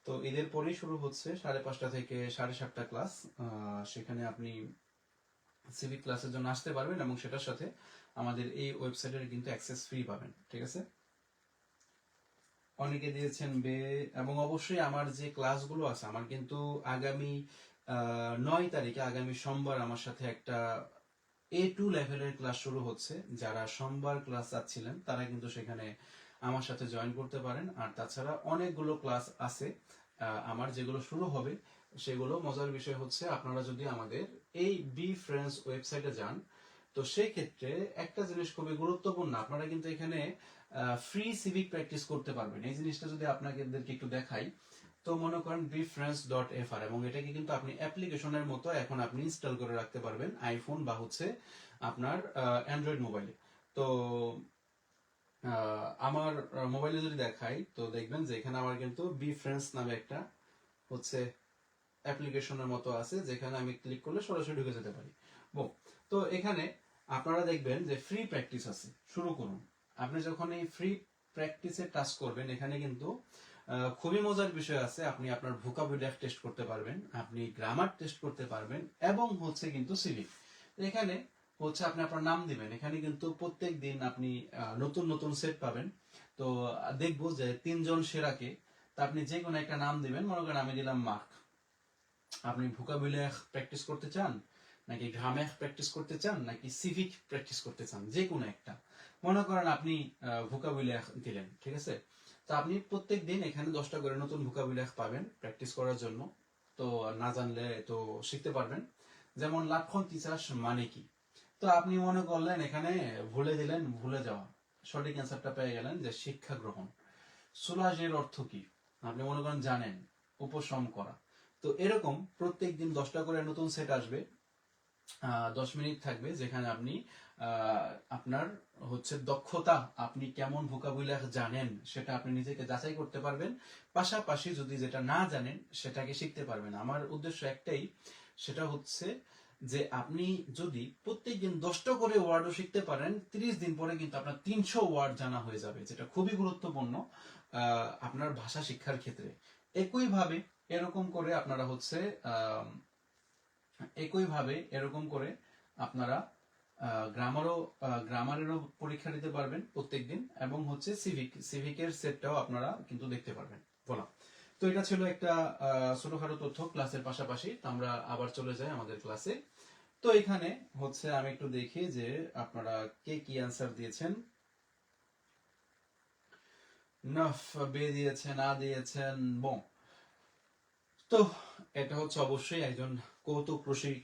তো ঈদের পরেই শুরু হচ্ছে 5:30 থেকে 7:30 ক্লাস। সেখানে আপনি সিভিক ক্লাসের জন্য আসতে পারবেন এবং সেটার সাথে আমাদের এই ওয়েবসাইটের কিন্তু অ্যাক্সেস ফ্রি পাবেন। ঠিক আছে, অনেকে দিয়েছেন বে। এবং অবশ্যই আমার যে ক্লাসগুলো আছে, আমার কিন্তু আগামী 9 তারিখে, আগামী সোমবার আমার সাথে একটা A2 লেভেলের ক্লাস শুরু হচ্ছে। যারা সোমবার ক্লাস চাচ্ছিলেন তারা কিন্তু সেখানে আমার সাথে জয়েন করতে পারেন। আর তাছাড়া অনেকগুলো ক্লাস আছে আমার, যেগুলো শুরু হবে সেগুলো। মজার বিষয় হচ্ছে, আপনারা যদি আমাদের এই বি ফ্রেন্ডস ওয়েবসাইটে যান, তো সেই ক্ষেত্রে একটা জিনিস খুবই গুরুত্বপূর্ণ, আপনারা কিন্তু এখানে ফ্রি সিভিক প্র্যাকটিস করতে পারবেন। এই জিনিসটা যদি আপনাদেরকে একটু দেখাই, তো মনে করেন bfriends.fr, এবং এটাকে কিন্তু আপনি অ্যাপ্লিকেশনের মতো এখন আপনি ইনস্টল করে রাখতে পারবেন আইফোন বা হচ্ছে আপনার অ্যান্ড্রয়েড মোবাইলে। তো আমার মোবাইলে যদি দেখাই, তো দেখবেন যে এখানে আমার কিন্তু বি ফ্রেন্ডস নামে একটা হচ্ছে অ্যাপ্লিকেশনের মতো আছে, যেখানে আমি ক্লিক করলে সরাসরি ঢুকে যেতে পারি। তো এখানে আপনারা দেখবেন যে ফ্রি প্র্যাকটিস আছে, শুরু করুন। আপনি যখন এই ফ্রি প্র্যাকটিসে টাচ করবেন, এখানে কিন্তু খুবই মজার বিষয় আছে। আপনি আপনার ভোকাবুলারি টেস্ট করতে পারবেন, আপনি গ্রামার টেস্ট করতে পারবেন, এবং হচ্ছে কিন্তু সিভিক। এখানে হচ্ছে আপনি আপনার নাম দিবেন। এখানে কিন্তু প্রত্যেক দিন আপনি নতুন নতুন সেট পাবেন। তো দেখবো যে 3জন সেরাকে, তা আপনি যে কোনো একটা নাম দিবেন। মনে করেন আমি দিলাম মার্ক। আপনি ভোকাবুলারি প্র্যাকটিস করতে চান, নাকি গ্রামার প্র্যাকটিস করতে চান, নাকি সিভিক প্র্যাকটিস করতে চান, যে কোনো একটা। মনে করেন আপনি ভোকাবুলারি দিলেন, ঠিক আছে। তো আপনি প্রত্যেক দিন এখানে 10টা করে নতুন ভোকাবুলারি পাবেন প্র্যাকটিস করার জন্য। তো না জানলে তো শিখতে পারবেন। যেমন লাক্ষণ টিচার্স মানে কি, তো আপনি মনে করলেন এখানে ভুলে দিলেন, ভুলে যাওয়া। সঠিক অ্যান্সারটা পেয়ে গেলেন যে শিক্ষা গ্রহণ। সোলাজের অর্থ কি, আপনি মনে করেন জানেন, উপশম করা। তো এরকম প্রত্যেক দিন 10টা করে নতুন সেট আসবে, 10 মিনিট থাকবে, যেখানে আপনি আপনার হচ্ছে দক্ষতা, আপনি কেমন ভোকাবুলারি জানেন সেটা আপনি নিজেকে যাচাই করতে পারবেন। পাশাপাশি যদি যেটা না জানেন সেটাকে শিখতে পারবেন। আমার উদ্দেশ্য একটাই, সেটা হচ্ছে যে আপনি যদি প্রত্যেকদিন 10টা করে ওয়ার্ডও শিখতে পারেন, 30 দিন পরে কিন্তু আপনার 300 ওয়ার্ড জানা হয়ে যাবে, যেটা খুবই গুরুত্বপূর্ণ আপনার ভাষা শিক্ষার ক্ষেত্রে। একইভাবে এরকম করে আপনারা হচ্ছে এরকম করে আপনারা গ্রামারেরও পরীক্ষা দিতে পারবেন প্রত্যেকদিন, এবং হচ্ছে সিভিকের সেটটাও আপনারা কিন্তু দেখতে পারবেন। বলা। তো এটা ছিল একটা ছোটখাটো তথ্য ক্লাসের পাশাপাশি। তো আমরা আবার চলে যাই আমাদের ক্লাসে। তো এখানে হচ্ছে আমি একটু দেখি যে আপনারা কে কি অ্যান্সার দিয়েছেন। নফ, বে দিয়েছেন, আ দিয়েছেন। বং। তো এটা হচ্ছে অবশ্যই একজন কৌতুক রসিক,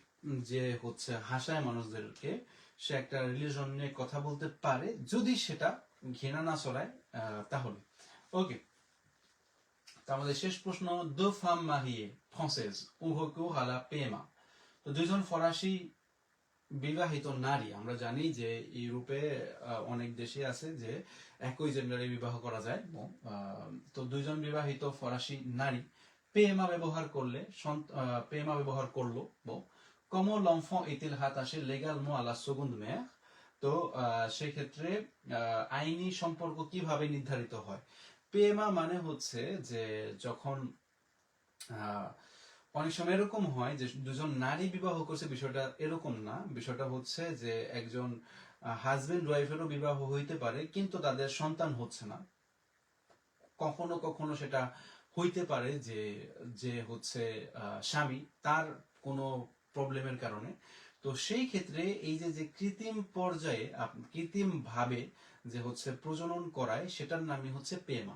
যে হচ্ছে হাসায় মানুষদেরকে। সে একটা রিলিজন নিয়ে কথা বলতে পারে, যদি সেটা ঘৃণা না ছড়ায় তাহলে। ওকে, তো আমাদের শেষ প্রশ্ন, দো ফাম মাহিয়ে ফ্রান্সেজ উহকু হালা পেমা। তো দুইজন ফরাসি বিবাহিত নারী, আমরা জানি যে ইউরোপে অনেক দেশে আছে যে একই জেন্ডারে বিবাহ করা যায়। তো দুইজন বিবাহিত ফরাসি নারী পেমা ব্যবহার করলে, পেমা ব্যবহার করলো। কমো লম্ফন ইতিল হাত আসে লেগাল মো আলা সেগুন্দ মেয়ার। তো সেই ক্ষেত্রে আইনি সম্পর্ক কিভাবে নির্ধারিত হয়? পেমা মানে হচ্ছে যে যখন অনেক সময় এরকম হয় যে দুজন নারী বিবাহ করছে, বিষয়টা এরকম না। বিষয়টা হচ্ছে যে একজন হাজবেন্ড ওয়াইফেরও বিবাহ হইতে পারে, কিন্তু তাদের সন্তান হচ্ছে না। কখনো কখনো সেটা হইতে পারে যে যে হচ্ছে স্বামী, তার কোনো প্রবলেমের কারণে। তো সেই ক্ষেত্রে এই যে কৃত্রিম পর্যায়ে কৃত্রিম ভাবে যে হচ্ছে প্রজনন করায় সেটার নামই হচ্ছে পেমা।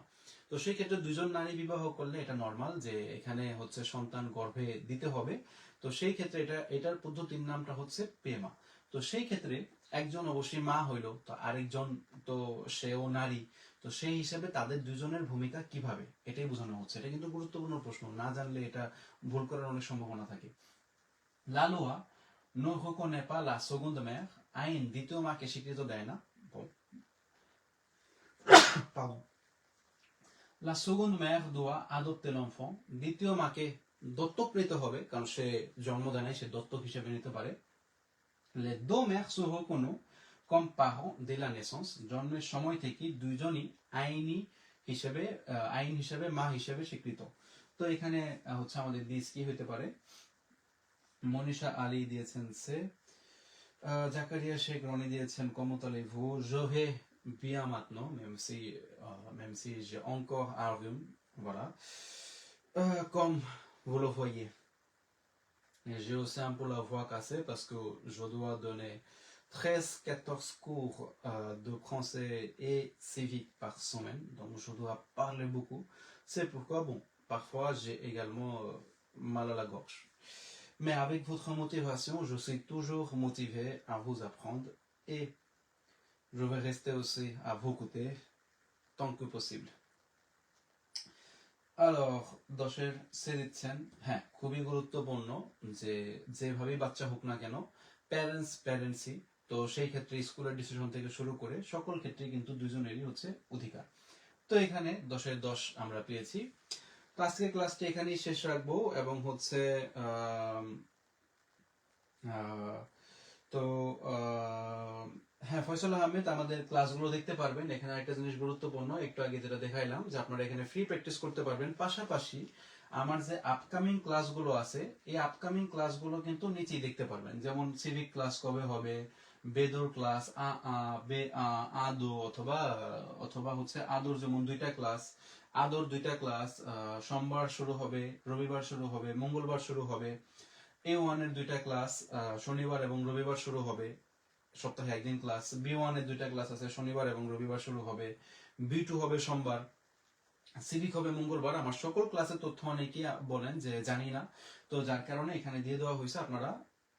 তো সেই ক্ষেত্রে দুজন নারী বিবাহ করলে এটা নর্মাল যে এখানে হচ্ছে সন্তান গর্ভে দিতে হবে। তো সেই ক্ষেত্রে এটার পদ্ধতির নামটা হচ্ছে পেমা। তো সেই ক্ষেত্রে একজন অবশ্যই মা হইলো, তো আরেকজন তো সেও নারী। তো সেই হিসেবে তাদের দুজনের ভূমিকা কিভাবে, এটাই বোঝানো হচ্ছে। এটা কিন্তু গুরুত্বপূর্ণ প্রশ্ন, না জানলে এটা ভুল করার অনেক সম্ভাবনা থাকে। La loi ne reconnaît pas la seconde mère, আইন দ্বিতীয় মাকে স্বীকৃত দেয় না। Pardon. La seconde mère doit adopter l'enfant, দ্বিতীয় মাকে দত্তক নিতে হবে, কারণ সে জন্ম দেয় নাই, সে দত্তক হিসেবে নিতে পারে। Les deux mères se reconnaissent comme parents dès la naissance, জন্মের সময় থেকে দুইজনই আইন হিসেবে মা হিসেবে স্বীকৃত। তো এখানে হচ্ছে আমাদের দিস কি হতে পারে? মনীষা আলী দিয়েছেন সে, জাকারিয়া শেখ রনি দিয়েছেন comment allez-vous, je vais bien maintenant, même si j'ai encore un rhume, voilà. Comme vous le voyez. Et j'ai aussi un peu la voix cassée parce que je dois donner 13-14 cours de français et civique par semaine, donc je dois parler beaucoup. C'est pourquoi, bon, parfois j'ai également mal à la gorge. Mais avec votre motivation, je suis toujours motivé à vous apprendre et je vais rester aussi à vos côtés tant que possible. Alors, দশের সে দিচ্ছেন, হ্যাঁ খুবই গুরুত্বপূর্ণ যে যেভাবেই বাচ্চা হোক না কেন প্যারেন্টসই, তো সেই ক্ষেত্রে স্কুলের ডিসিশন থেকে শুরু করে সকল ক্ষেত্রে কিন্তু দুজনেরই হচ্ছে অধিকার। তো এখানে 10-এর 10 আমরা পেয়েছি। তো আজকের ক্লাসটি এখানেই শেষ রাখবো এবং হচ্ছে তো হ্যাঁ, ফয়সাল আহমেদ আমাদের ক্লাসগুলো দেখতে পারবেন। এখানে একটা জিনিস গুরুত্বপূর্ণ, একটু আগে যেটা দেখাইলাম যে আপনারা এখানে ফ্রি প্র্যাকটিস করতে পারবেন, পাশাপাশি আমার যে আপকামিং ক্লাসগুলো আছে এই আপকামিং ক্লাসগুলো কিন্তু নিচেই দেখতে পারবেন। যেমন সিভিক ক্লাস কবে হবে, বেদুর ক্লাস আদো অথবা হচ্ছে আদোর যেমন 2টা ক্লাস, আদোর 2টা ক্লাস সোমবার শুরু হবে, রবিবার শুরু হবে, মঙ্গলবার শুরু হবে। A1 এর 2টা ক্লাস শনিবার এবং রবিবার শুরু হবে, সপ্তাহে একদিন ক্লাস। B1 এর 2টা ক্লাস আছে, শনিবার এবং রবিবার শুরু হবে। B2 হবে সোমবার, সিভিক হবে মঙ্গলবার। আমার সকল ক্লাসের তথ্য অনেকেই বলেন যে জানি না, তো যার কারণে এখানে দিয়ে দেওয়া হয়েছে। আপনারা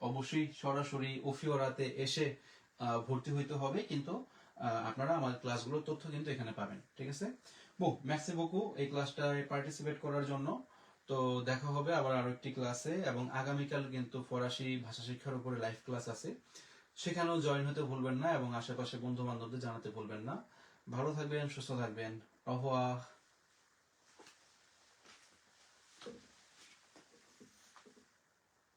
অবশ্যই সরাসরি ওফিওরাতে এসে ভর্তি হইতে হবে, কিন্তু আপনারা আমার ক্লাসগুলোর তথ্য কিন্তু এখানে পাবেন, ঠিক আছে? মেক্সি বকু এই ক্লাসটায় পার্টিসিপেট করার জন্য। তো দেখা হবে আবার আরো একটি ক্লাসে, এবং আগামীকাল কিন্তু ফরাসি ভাষা শিক্ষার উপরে লাইভ ক্লাস আছে, সেখানেও জয়েন হতে ভুলবেন না এবং আশেপাশে বন্ধু বান্ধবদের জানাতে ভুলবেন না। ভালো থাকবেন, সুস্থ থাকবেন। au revoir।